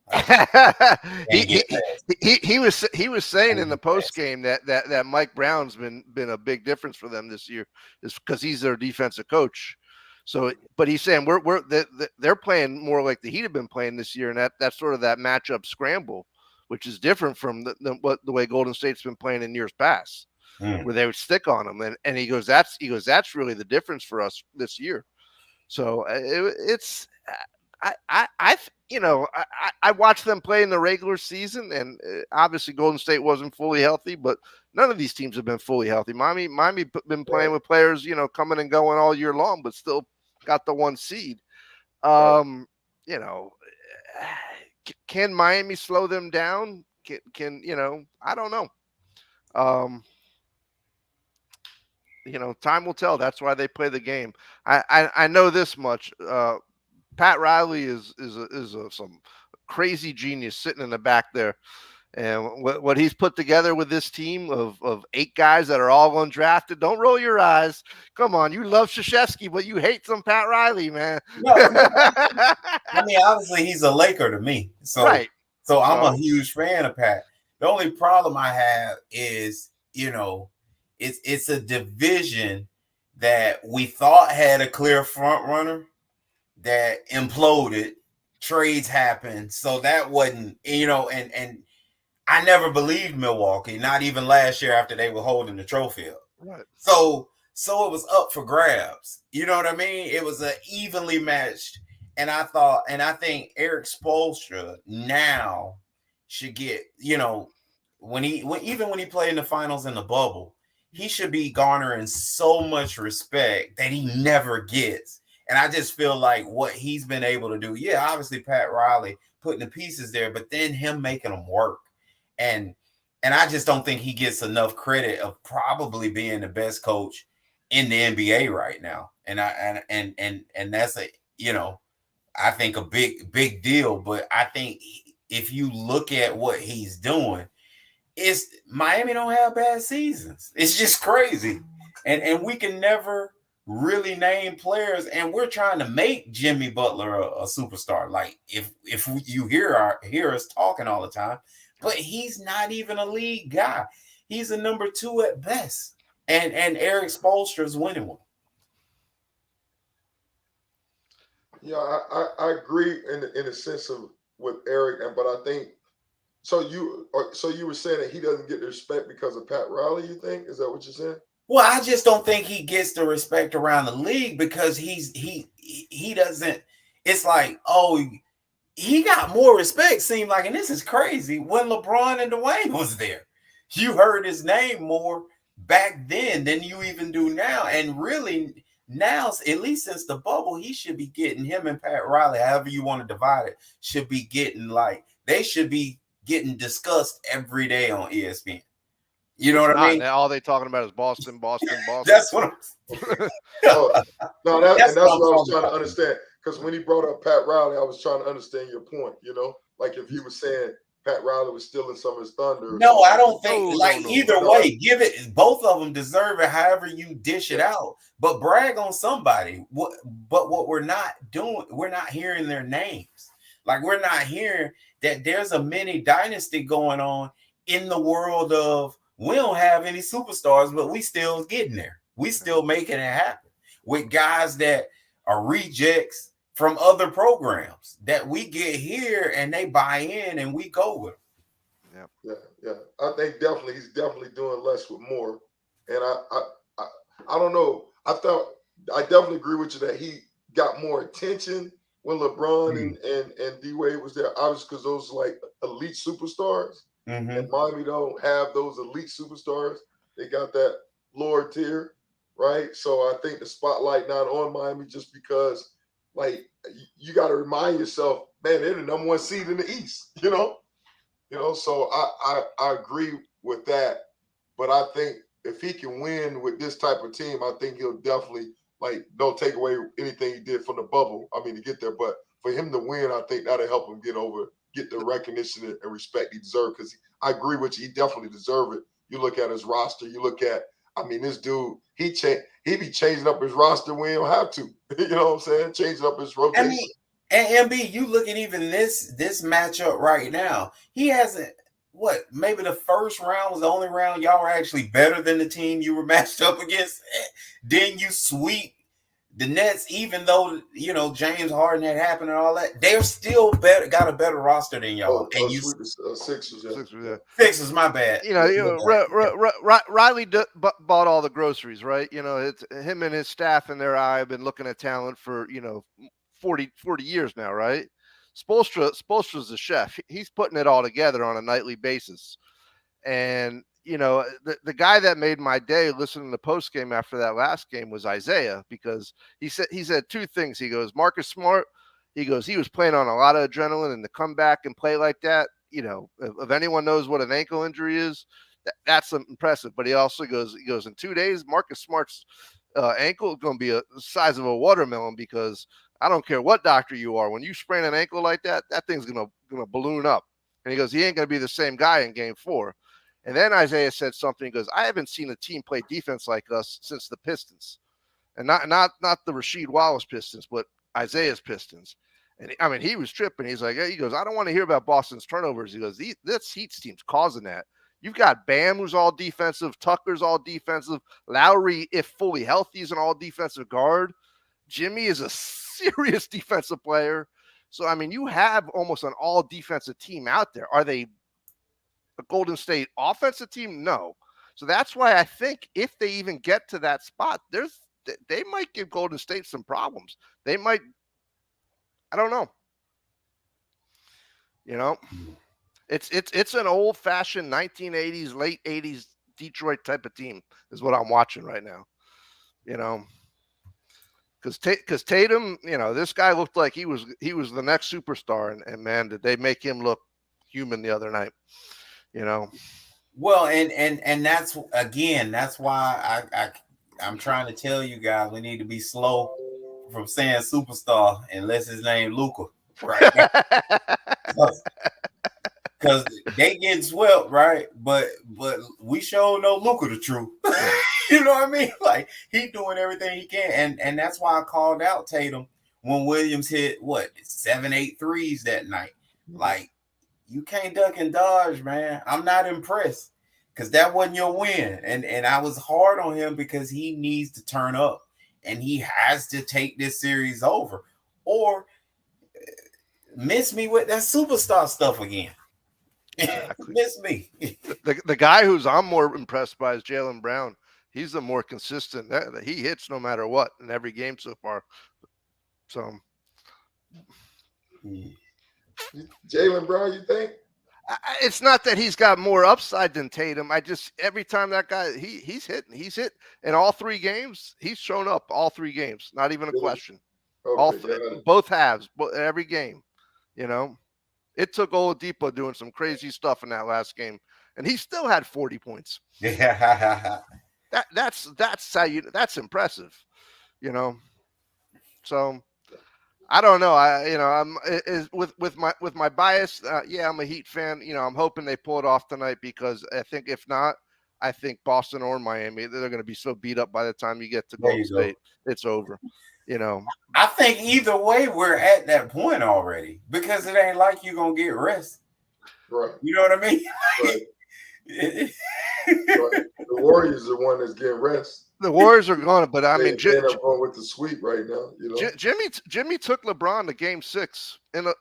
he was saying in the post game that Mike Brown's been a big difference for them this year, is because he's their defensive coach. So, but he's saying they're playing more like the Heat have been playing this year, and that's sort of that matchup scramble, which is different from the way Golden State's been playing in years past, where they would stick on them. And he goes, that's really the difference for us this year. So it's. I watched them play in the regular season, and obviously Golden State wasn't fully healthy, but none of these teams have been fully healthy. Miami been playing with players, coming and going all year long, but still got the 1 seed. Can Miami slow them down? Can I don't know. Time will tell. That's why they play the game. I know this much. Pat Riley is some crazy genius sitting in the back there, and what he's put together with this team of 8 guys that are all undrafted. Don't roll your eyes. Come on, you love Krzyzewski, but you hate some Pat Riley, man. No, I mean, obviously he's a Laker to me, so right. So I'm a huge fan of Pat. The only problem I have is, it's a division that we thought had a clear front runner that imploded, trades happened. So that wasn't, and I never believed Milwaukee, not even last year after they were holding the trophy up. Right. So it was up for grabs. You know what I mean? It was an evenly matched. And I think Eric Spoelstra now should get, when he played in the finals in the bubble, he should be garnering so much respect that he never gets. And I just feel like what he's been able to do, obviously Pat Riley putting the pieces there, but then him making them work. And I just don't think he gets enough credit of probably being the best coach in the NBA right now. And that's I think a big deal. But I think if you look at what he's doing, it's Miami don't have bad seasons. It's just crazy. And we can never really name players, and we're trying to make Jimmy Butler a superstar. Like if you hear us talking all the time, but he's not even a league guy. He's a number 2 at best, and Eric Spoelstra's winning one. Yeah, I agree in the sense of with Eric, but I think so. You were saying that he doesn't get the respect because of Pat Riley. You think, is that what you're saying? Well, I just don't think he gets the respect around the league because he doesn't. It's like, he got more respect, seemed like, and this is crazy, when LeBron and Dwayne was there. You heard his name more back then than you even do now. And really now, at least since the bubble, he should be getting, him and Pat Riley, however you want to divide it, should be getting, like, they should be getting discussed every day on ESPN. You know what I mean? All they talking about is Boston. That's what I'm no, that's what I was trying to understand. Because when he brought up Pat Riley, I was trying to understand your point. Like if you were saying Pat Riley was stealing some of his thunder. No, I don't think. Either way, give it. Both of them deserve it. However you dish it out, but brag on somebody. But what we're not doing, we're not hearing their names. Like we're not hearing that there's a mini dynasty going on in the world of. We don't have any superstars, but we still getting there. We still making it happen with guys that are rejects from other programs that we get here and they buy in and we go with them. Yeah. I think he's definitely doing less with more. And I don't know. I definitely agree with you that he got more attention when LeBron and D Wade was there. Obviously, because those like elite superstars. Mm-hmm. And Miami don't have those elite superstars. They got that lower tier, right? So I think the spotlight not on Miami just because, like, you got to remind yourself, man, they're the number 1 seed in the East, So I agree with that, but I think if he can win with this type of team, I think he'll definitely don't take away anything he did from the bubble. I mean, to get there, but for him to win, I think that'll help him get the recognition and respect he deserves. Because I agree with you, he definitely deserves it. You look at his roster, you look at, I mean, this dude, he be changing up his roster when he don't have to. You know what I'm saying? Changing up his rotation. I mean, and MB, you look at even this matchup right now. He hasn't. What? Maybe the first round was the only round y'all were actually better than the team you were matched up against. Then you sweep the Nets, even though James Harden had happened and all that. They're still better, got a better roster than y'all. And you Sixers, yeah. Sixers, my bad. Riley bought all the groceries, right? It's him and his staff and their eye have been looking at talent for 40 years now, right? Spoelstra's the chef. He's putting it all together on a nightly basis. And, the guy that made my day listening to the post game after that last game was Isaiah, because he said two things. He goes, Marcus Smart, he goes, he was playing on a lot of adrenaline, and to come back and play like that, if anyone knows what an ankle injury is, that's impressive. But he also goes, in 2 days, Marcus Smart's ankle is going to be the size of a watermelon, because I don't care what doctor you are. When you sprain an ankle like that, that thing's gonna balloon up. And he goes, he ain't gonna be the same guy in game 4. And then Isaiah said something. He goes, I haven't seen a team play defense like us since the Pistons, and not the Rasheed Wallace Pistons, but Isaiah's Pistons. And he was tripping. He's like, he goes, I don't want to hear about Boston's turnovers. He goes, this Heat team's causing that. You've got Bam, who's all defensive. Tucker's all defensive. Lowry, if fully healthy, is an all defensive guard. Jimmy is a serious defensive player. So, I mean, you have almost an all defensive team out there. Are they a Golden State offensive team? No. So that's why I think if they even get to that spot, they might give Golden State some problems. They might, I don't know. It's an old fashioned 1980s, late 80s Detroit type of team is what I'm watching right now. Because Tatum, this guy looked like he was the next superstar, and man, did they make him look human the other night? Well, and that's why I'm trying to tell you guys we need to be slow from saying superstar unless his name Luka, right? Because they getting swept, right? But we sure know Luka the truth. You know what I mean? Like, he doing everything he can. And that's why I called out Tatum when Williams hit 7-8 threes that night. Like, you can't duck and dodge, man. I'm not impressed, because that wasn't your win. And I was hard on him because he needs to turn up, and he has to take this series over, or miss me with that superstar stuff again. Exactly. Miss me. The guy who's I'm more impressed by is Jaylen Brown. He's the more consistent. He hits no matter what in every game so far. So, Jaylen Brown, you think? It's not that he's got more upside than Tatum. Every time that guy he's hit in all 3 games. He's shown up all 3 games. Not even a question. Okay, both halves, every game. It took Oladipo doing some crazy stuff in that last game, and he still had 40 points. Yeah. That's impressive, So I don't know. I'm with my bias. I'm a Heat fan. I'm hoping they pull it off tonight, because I think if not, I think Boston or Miami, they're going to be so beat up by the time you get to Golden State. It's over. I think either way we're at that point already, because it ain't like you're gonna get rest. Right. You know what I mean? Right. Right. The Warriors are the one that's getting rest. The Warriors are going, but I mean, they're going with the sweep right now. Jimmy took LeBron to Game 6 in out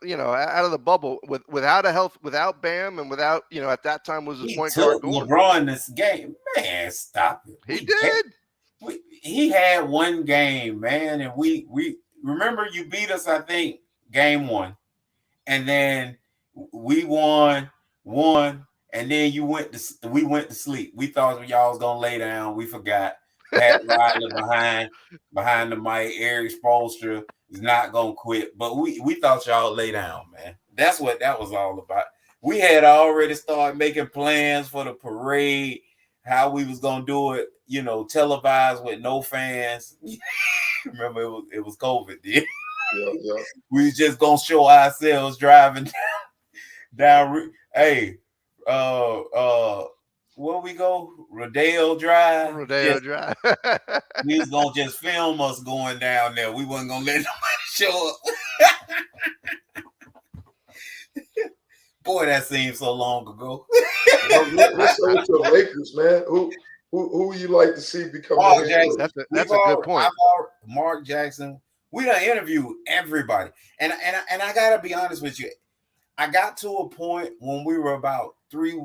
of the bubble without Bam, and without at that time was his point guard. LeBron this game, man, stop it. He did. He had one game, man, and we remember you beat us, I think, game 1, and then we won, and then we went to sleep. We thought y'all was gonna lay down. We forgot. Pat Riley behind the mic. Eric Spoelstra is not gonna quit, but we thought y'all lay down, man. That's what that was all about. We had already started making plans for the parade. how we was gonna do it, televised with no fans. Remember, it was COVID. Then Yeah. we was just gonna show ourselves driving down. Hey, where we go? Rodeo Drive. Rodeo Just Drive. we was gonna just film us going down there. We wasn't gonna let nobody show up. Boy, that seems so long ago. Let's say with your Lakers, man. Who you like to see become Mark the head Jackson. coach? That's a good point. Mark Jackson. We done interviewed everybody, and I gotta be honest with you. I got to a point when we were about 3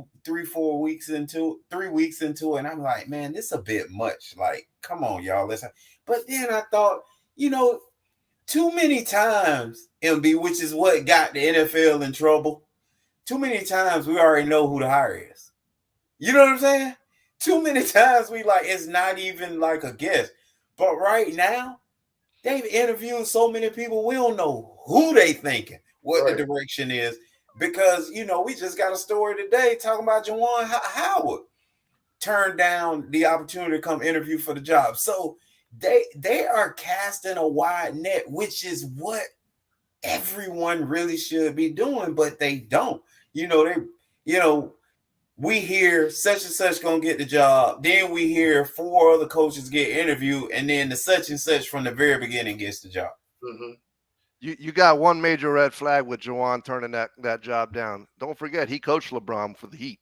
weeks into it, and I'm like, man, this is a bit much. Like, come on, y'all, listen. But then I thought, too many times, MB, which is what got the NFL in trouble. Too many times we already know who the hire is. You know what I'm saying? Too many times we like it's not even like a guess. But right now, they've interviewed so many people, we don't know who they thinking, what the direction is. Because, we just got a story today talking about Juwan Howard turned down the opportunity to come interview for the job. So they are casting a wide net, which is what everyone really should be doing, but they don't. We hear such and such gonna get the job. Then we hear 4 other coaches get interviewed, and then the such and such from the very beginning gets the job. Mm-hmm. You got one major red flag with Juwan turning that job down. Don't forget, he coached LeBron for the Heat.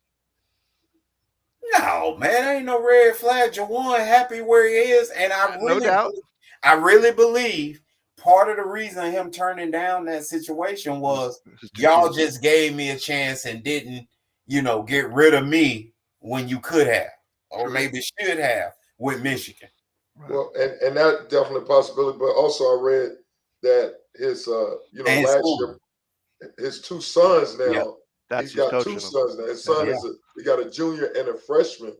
No, man, ain't no red flag. Juwan happy where he is, and I really believe part of the reason him turning down that situation was y'all just gave me a chance and didn't, get rid of me when you could have, or maybe should have with Michigan. Well, and that definitely a possibility. But also, I read that his, last year, his 2 sons now. Yep. He's got 2 sons now. His son he got a junior and a freshman.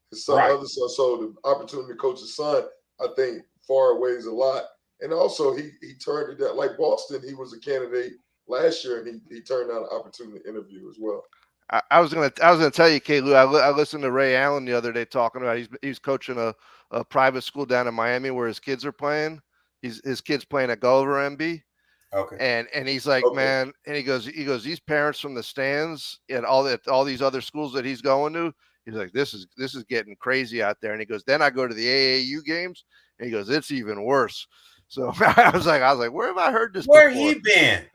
His son, other son. So the opportunity to coach his son, I think, far weighs a lot. And also, he turned it down. Like Boston, he was a candidate last year, and he turned down an opportunity to interview as well. I was gonna tell you, K-Lou, I listened to Ray Allen the other day talking about he's coaching a private school down in Miami where his kids are playing. His kids playing at Gulliver MB. Okay. And he's like, man, and he goes, these parents from the stands at all these other schools that he's going to, he's like, this is getting crazy out there. And he goes, then I go to the AAU games, and he goes, it's even worse. So I was like, where have I heard this? Where before? he been?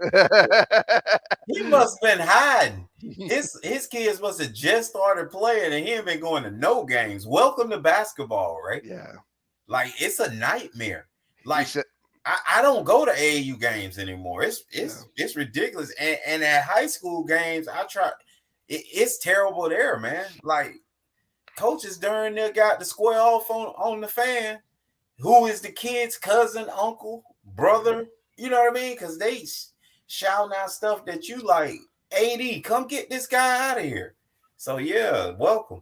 He must have been hiding. His kids must have just started playing, and he ain't been going to no games. Welcome to basketball, right? Yeah. Like, it's a nightmare. Like, I don't go to AAU games anymore. It's ridiculous. And at high school games, I try. It's terrible there, man. Like, coaches during there got to square off on the fan. Who is the kid's cousin, uncle, brother? You know what I mean? Because they shouting out stuff that you like. AD, come get this guy out of here. So yeah, welcome.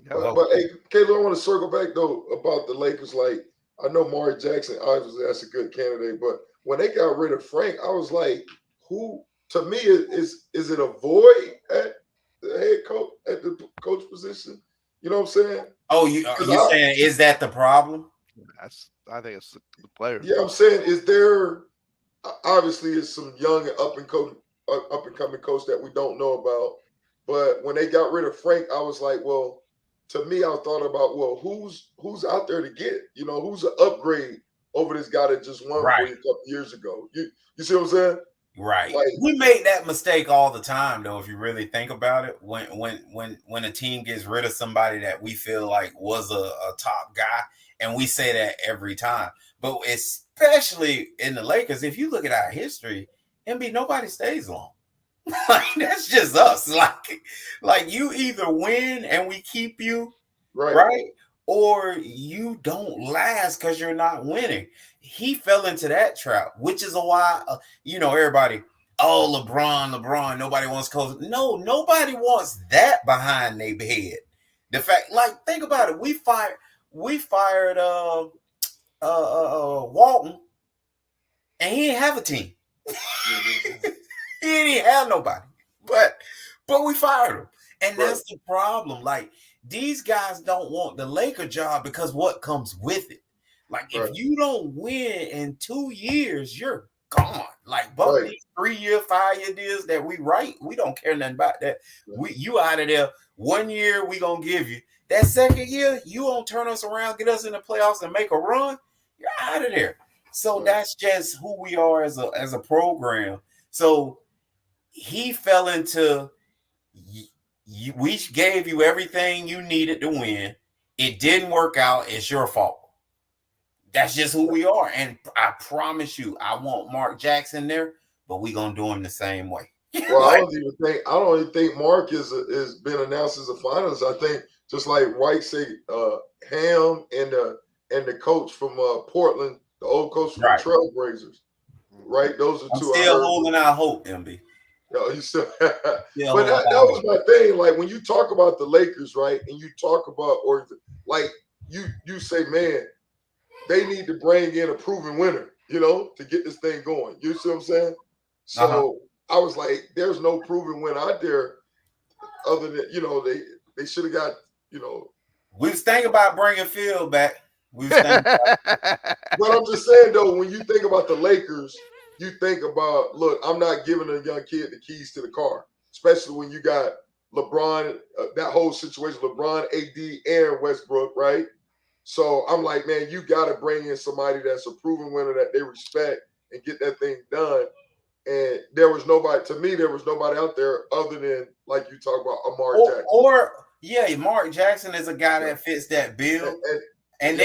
But hey, Caleb, I want to circle back though about the Lakers. Like, I know Mark Jackson, obviously that's a good candidate, but when they got rid of Frank, I was like, who? To me, is it a void at the head coach at the coach position? You know what I'm saying? Oh, you're saying is that the problem? I think it's the players. Yeah, I'm saying, is there obviously is some young and up and coming coach that we don't know about, but when they got rid of Frank, I was like, well, to me, I thought about, well, who's out there to get? Who's an upgrade over this guy that just won for you a couple years ago? You see what I'm saying? Right. Like, we make that mistake all the time, though. If you really think about it, when a team gets rid of somebody that we feel like was a top guy, and we say that every time, but especially in the Lakers, if you look at our history, MB, nobody stays long. Like, that's just us. Like you either win and we keep you, right? Or you don't last because you're not winning. He fell into that trap, which is why, everybody, LeBron, nobody wants coach. No, nobody wants that behind their head. The fact, like, think about it. We fired Walton, and he didn't have a team. He didn't have nobody, but we fired him, and that's the problem. Like, these guys don't want the Laker job because what comes with it. Like if you don't win in 2 years, you're gone. Like both these 3-year, 5-year deals that we write, we don't care nothing about that. You out of there 1 year, we gonna give you. That second year, you won't turn us around, get us in the playoffs, and make a run. You're out of there. So that's just who we are as a program. So he fell into. We gave you everything you needed to win. It didn't work out. It's your fault. That's just who we are. And I promise you, I want Mark Jackson there, but we gonna do him the same way. Well, I don't even think Mark is been announced as a finalist. I think just like White say, Ham and the coach from Portland, the old coach from the Trailblazers, right? Those are two. I'm still holding out hope, MB. No, you still. But that was my thing. Like when you talk about the Lakers, right, and you talk about like you say, man, they need to bring in a proven winner, to get this thing going. You see what I'm saying? So I was like, there's no proven winner out there other than, they should have got, We was thinking about bringing Phil back. But I'm just saying, though, when you think about the Lakers, you think about, look, I'm not giving a young kid the keys to the car, especially when you got LeBron, that whole situation, LeBron, AD, and Westbrook, right? So I'm like, man, you got to bring in somebody that's a proven winner that they respect and get that thing done. And there was nobody out there other than, like you talk about, Mark Jackson. Mark Jackson is a guy that fits that bill. And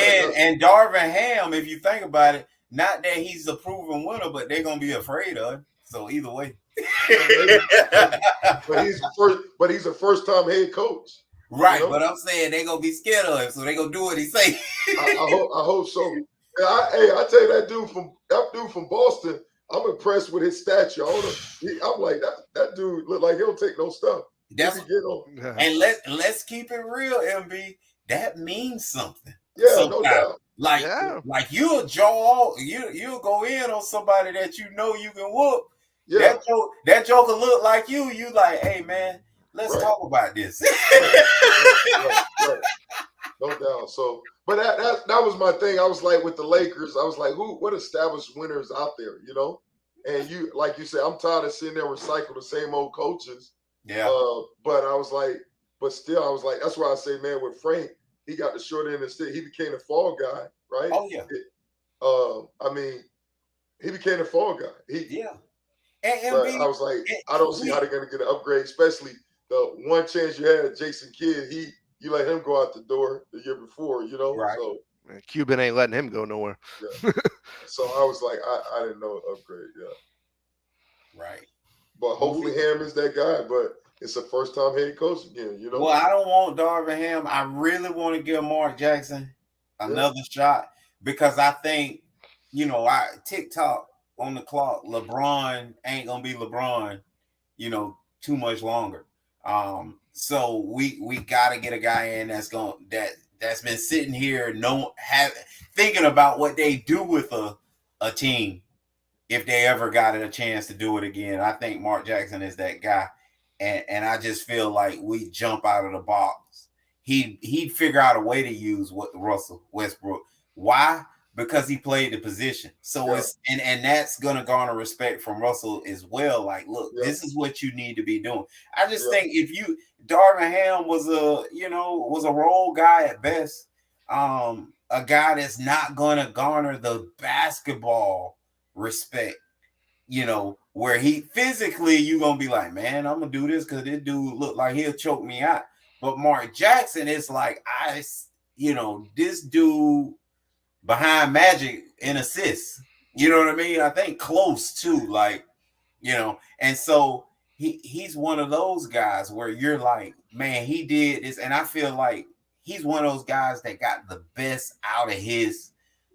Darvin Ham, if you think about it, not that he's a proven winner, but they're gonna be afraid of him. So either way. but he's a first-time head coach. Right, but I'm saying they're gonna be scared of him, so they're gonna do what he say. I hope so. I tell you, that dude from Boston, I'm impressed with his stature. I'm like, that dude look like he'll take no stuff. And let's keep it real, MB. That means something. Yeah, no doubt. Like you'll go in on somebody that you know you can whoop. Yeah. That joker look like you. You like, hey man, let's talk about this. Right. No doubt. So, but that was my thing. I was like with the Lakers. I was like, what established winners out there, And you, like you said, I'm tired of sitting there recycle the same old coaches. Yeah. But I was like, that's why I say, man, with Frank, he got the short end of the stick. He became the fall guy, right? Oh yeah. He became the fall guy. And I was like, I don't see how they're going to get an upgrade, especially the one chance you had, Jason Kidd. You let him go out the door the year before, Right. So Cuban ain't letting him go nowhere. Yeah. So I was like, I didn't know an upgrade. Yeah. Right. But hopefully Ham is that guy. But it's a first-time head coach again. Well, I don't want Darvin Ham. I really want to give Mark Jackson another shot because I think, TikTok on the clock, LeBron ain't gonna be LeBron, too much longer. So we gotta get a guy in that's been sitting here thinking about what they do with a team if they ever got a chance to do it again. I think Mark Jackson is that guy. And I just feel like we jump out of the box. He'd figure out a way to use Russell Westbrook. Why? Because he played the position. So it's and that's gonna garner respect from Russell as well. Like, look, this is what you need to be doing. I just think if Darvin Ham was a role guy at best, a guy that's not gonna garner the basketball respect, where he physically you're gonna be like, man, I'm gonna do this because this dude look like he'll choke me out. But Mark Jackson is like, this dude behind Magic in assists. You know what I mean? I think close to, like, and so he's one of those guys where you're like, man, he did this, and I feel like he's one of those guys that got the best out of his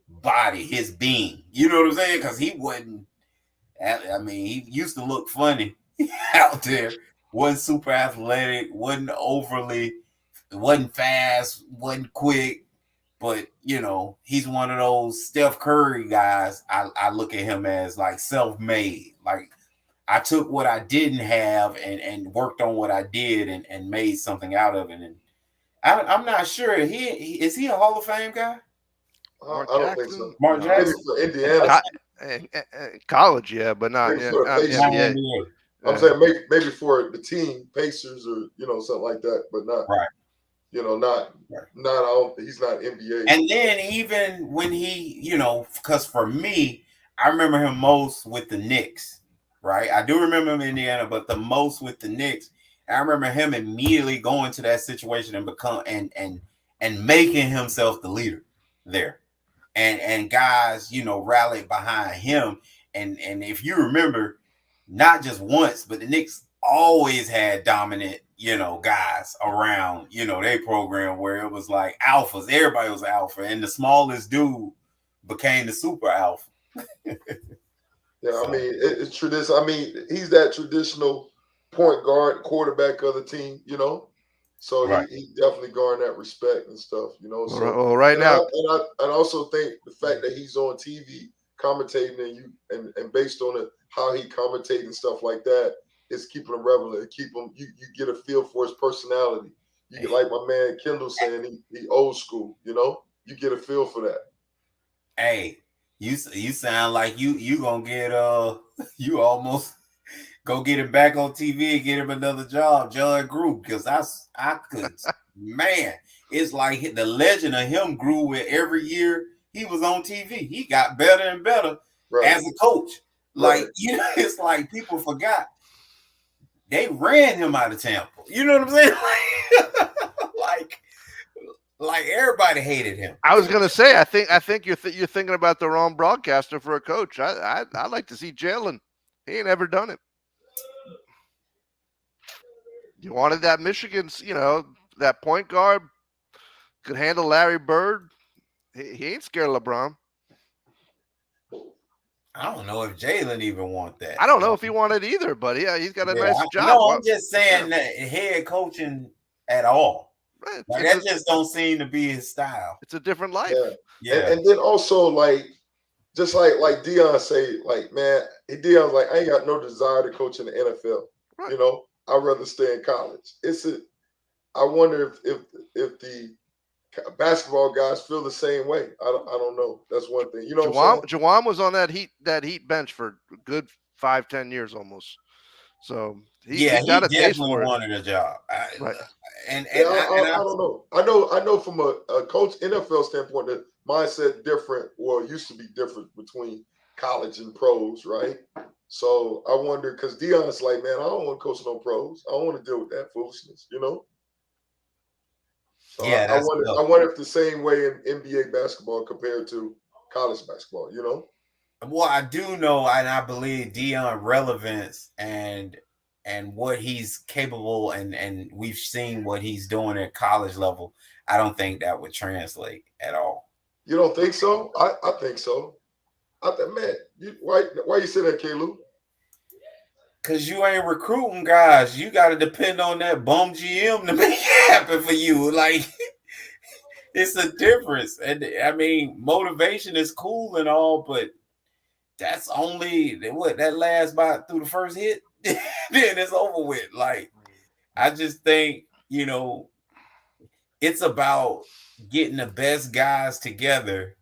body, his being. You know what I'm saying? Because he wasn't. He used to look funny out there. Wasn't super athletic. Wasn't fast. Wasn't quick. But, he's one of those Steph Curry guys. I look at him as like self-made. Like, I took what I didn't have and worked on what I did and made something out of it. I'm not sure. He is he a Hall of Fame guy? Mark I don't think so. Jackson, Mark Maybe no. Jackson? for Indiana, College, yeah, but maybe for the not Pacers. Not NBA. NBA. I'm saying maybe for the team, Pacers or something like that, but not Right. not Right. he's not NBA. And then even when he, because for me, I remember him most with the Knicks, right? I do remember him in Indiana, but the most with the Knicks. And I remember him immediately going to that situation and become and making himself the leader there. And guys, rallied behind him. And if you remember, not just once, but the Knicks always had dominant, guys around, their program where it was like alphas. Everybody was alpha, and the smallest dude became the super alpha. Yeah, I So, mean it's tradition. I mean he's that traditional point guard, quarterback of the team. So right. he definitely garnered that respect and stuff. So Well, right now, and I also think the fact that he's on TV commentating and based on it how he commentates and stuff like that is keeping him relevant. Keep him you get a feel for his personality. You get like my man Kendall saying he old school. You get a feel for that. Hey, you sound like you gonna get you almost go get him back on TV and get him another job, John Group, because I could, man, it's like the legend of him grew with every year he was on TV. He got better and better Right. as a coach. Like, Right. it's like people forgot they ran him out of Tampa. You know what I'm saying? like, like everybody hated him. I was gonna say, I think you're thinking about the wrong broadcaster for a coach. I'd like to see Jalen. He ain't ever done it. You wanted that Michigan's, that point guard could handle Larry Bird. He ain't scared of LeBron. I don't know if Jalen even want that. I don't know if he wanted either, but yeah, he's got a Yeah, nice job. no, I'm just saying that head coaching at all. Like that just don't seem to be his style. It's a different life. Yeah. Yeah. And then also just like Dion say, like, man, Dion's like, I ain't got no desire to coach in the NFL. Right. I'd rather stay in college. I wonder if the basketball guys feel the same way. I don't know. That's one thing. You know what I'm saying? Jawam was on that heat bench for a good 5-10 years almost. So he got a taste definitely for it. wanted a job. Right. I don't know. I know from a coach NFL standpoint that mindset different. Well, it used to be different between college and pros, right? So I wonder because Dion's like, man, I don't want to coach no pros. I don't want to deal with that foolishness. So Yeah, I wonder if the same way in NBA basketball compared to college basketball. Well, I do know, and I believe Dion relevance and what he's capable, and we've seen what he's doing at college level. I don't think that would translate at all. You don't think so? I think so. I think, man, why you say that, Kalu? Cause you ain't recruiting guys. You got to depend on that bum GM to make it happen for you. Like it's a difference, and I mean, motivation is cool and all, but that's only what that lasts by through the first hit. Then it's over with. Like I just think it's about getting the best guys together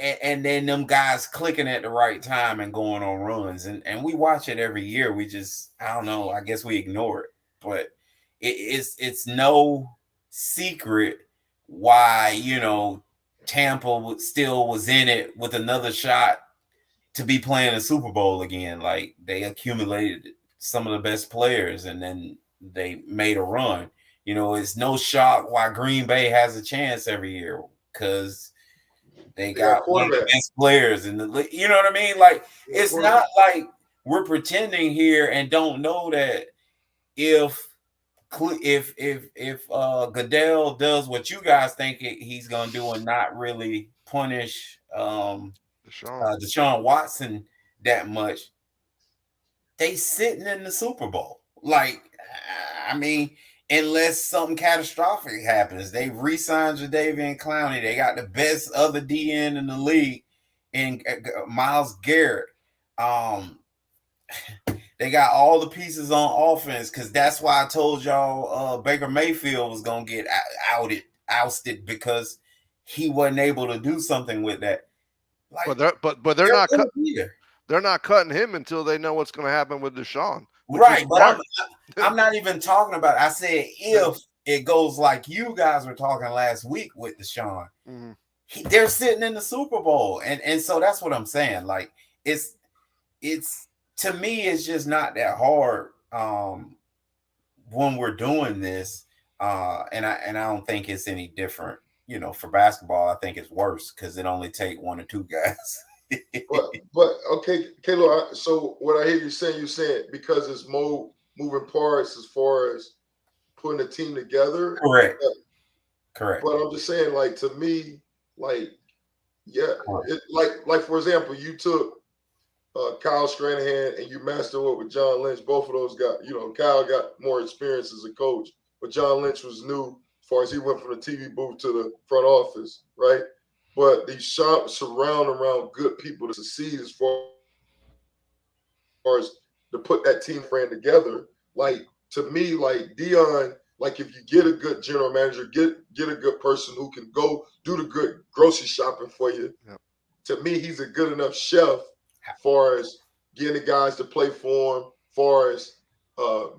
and then them guys clicking at the right time and going on runs. And we watch it every year. We just, I don't know, I guess we ignore it. But it's no secret why, Tampa still was in it with another shot to be playing a Super Bowl again. Like they accumulated some of the best players and then they made a run. It's no shock why Green Bay has a chance every year because they got one of the best players in the you know what I mean? Like it's not like we're pretending here and don't know that if Goodell does what you guys think he's gonna do and not really punish Deshaun Watson that much, they sitting in the Super Bowl. Like, I mean, unless something catastrophic happens, they re-signed Jadeveon Clowney. They got the best other DN in the league in Myles Garrett. They got all the pieces on offense because that's why I told y'all Baker Mayfield was gonna get ousted because he wasn't able to do something with that. But Like, they're not either. they're not cutting him until they know what's going to happen with Deshaun, which Right, is but smart. I'm not even talking about. I said if it goes like you guys were talking last week with Deshaun, they're sitting in the Super Bowl, and so that's what I'm saying. Like it's to me, it's just not that hard when we're doing this, and I don't think it's any different. You know, for basketball, I think it's worse because it only take one or two guys. but okay, Kalo. So what I hear you saying because it's more moving parts as far as putting a team together. Correct. Correct. But I'm just saying, like to me, like like for example, you took Kyle Stranahan and you mastered what with John Lynch. Both of those got, Kyle got more experience as a coach, but John Lynch was new as far as he went from the TV booth to the front office, right? But these shops surround around good people to succeed as far as to put that team friend together. Like to me, like Dion, like if you get a good general manager, get a good person who can go do the good grocery shopping for you. Yep. To me, he's a good enough chef as far as getting the guys to play for him, as far as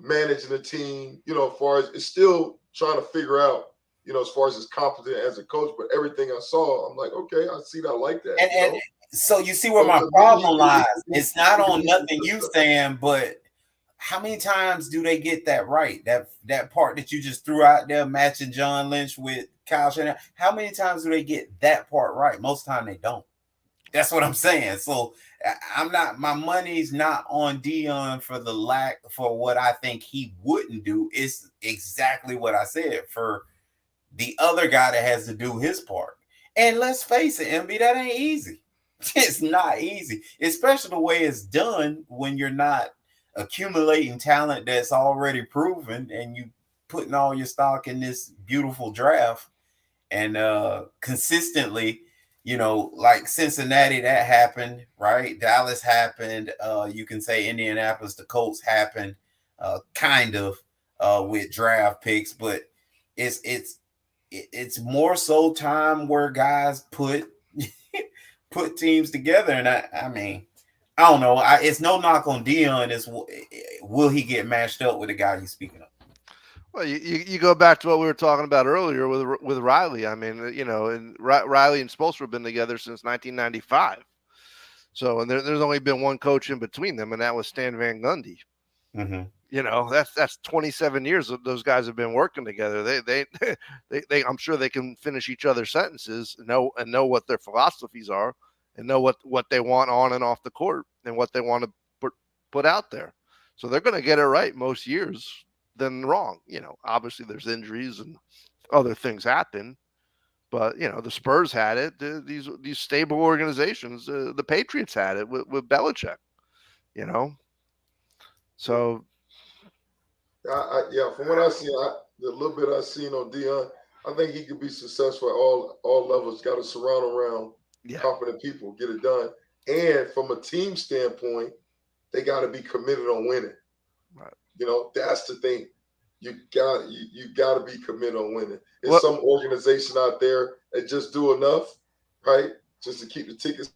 managing the team, as far as it's still trying to figure out, as far as his competent as a coach. But everything I saw, I'm like, okay, I see that. I like that. And so you see where my problem lies. It's not on nothing you saying, but how many times do they get that right? That part that you just threw out there, matching John Lynch with Kyle Shanahan. How many times do they get that part right? Most of the time they don't. That's what I'm saying. So I'm not. My money's not on Dion for what I think he wouldn't do. It's exactly what I said for the other guy that has to do his part. And let's face it, MB, that ain't easy. It's not easy, especially the way it's done when you're not accumulating talent that's already proven and you putting all your stock in this beautiful draft and consistently, like Cincinnati, that happened, right? Dallas happened. You can say Indianapolis, the Colts happened, kind of with draft picks, but it's more so time where guys put teams together. And I mean, I don't know. It's no knock on Dion. Will he get matched up with the guy you're speaking of? Well, you go back to what we were talking about earlier with Riley. I mean, and Riley and Spoelstra have been together since 1995. So, and there's only been one coach in between them, and that was Stan Van Gundy. Mm-hmm. That's 27 years that those guys have been working together. They I'm sure they can finish each other's sentences and know what their philosophies are and know what they want on and off the court and what they want to put out there. So they're going to get it right most years than wrong. Obviously there's injuries and other things happen, but the Spurs had it. These stable organizations, the Patriots had it with Belichick. So. From what I see, the little bit I've seen on Dion, I think he could be successful at all levels. Got to surround around competent people, get it done. And from a team standpoint, they got to be committed on winning. Right. That's the thing. You got to be committed on winning. There's some organization out there that just do enough, right, just to keep the tickets.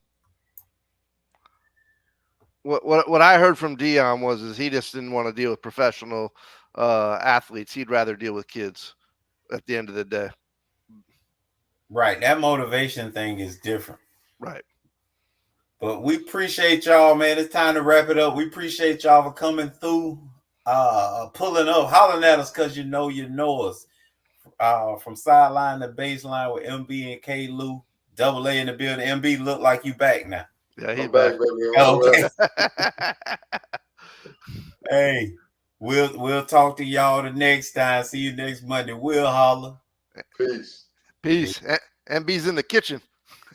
What I heard from Dion is he just didn't want to deal with professional athletes. He'd rather deal with kids at the end of the day. Right. That motivation thing is different. Right. But we appreciate y'all, man. It's time to wrap it up. We appreciate y'all for coming through, pulling up, hollering at us because you know us. From sideline to baseline with MB and K. Lou, Double A in the building. MB look like you back now. Yeah, he's back. Okay. Hey, we'll talk to y'all the next time. See you next Monday. We'll holler. Peace. MB's in the kitchen.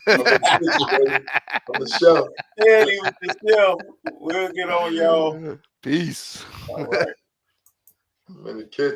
On the shelf. Yeah, he was the shelf. We'll get on y'all. Peace. All right. I'm in the kitchen.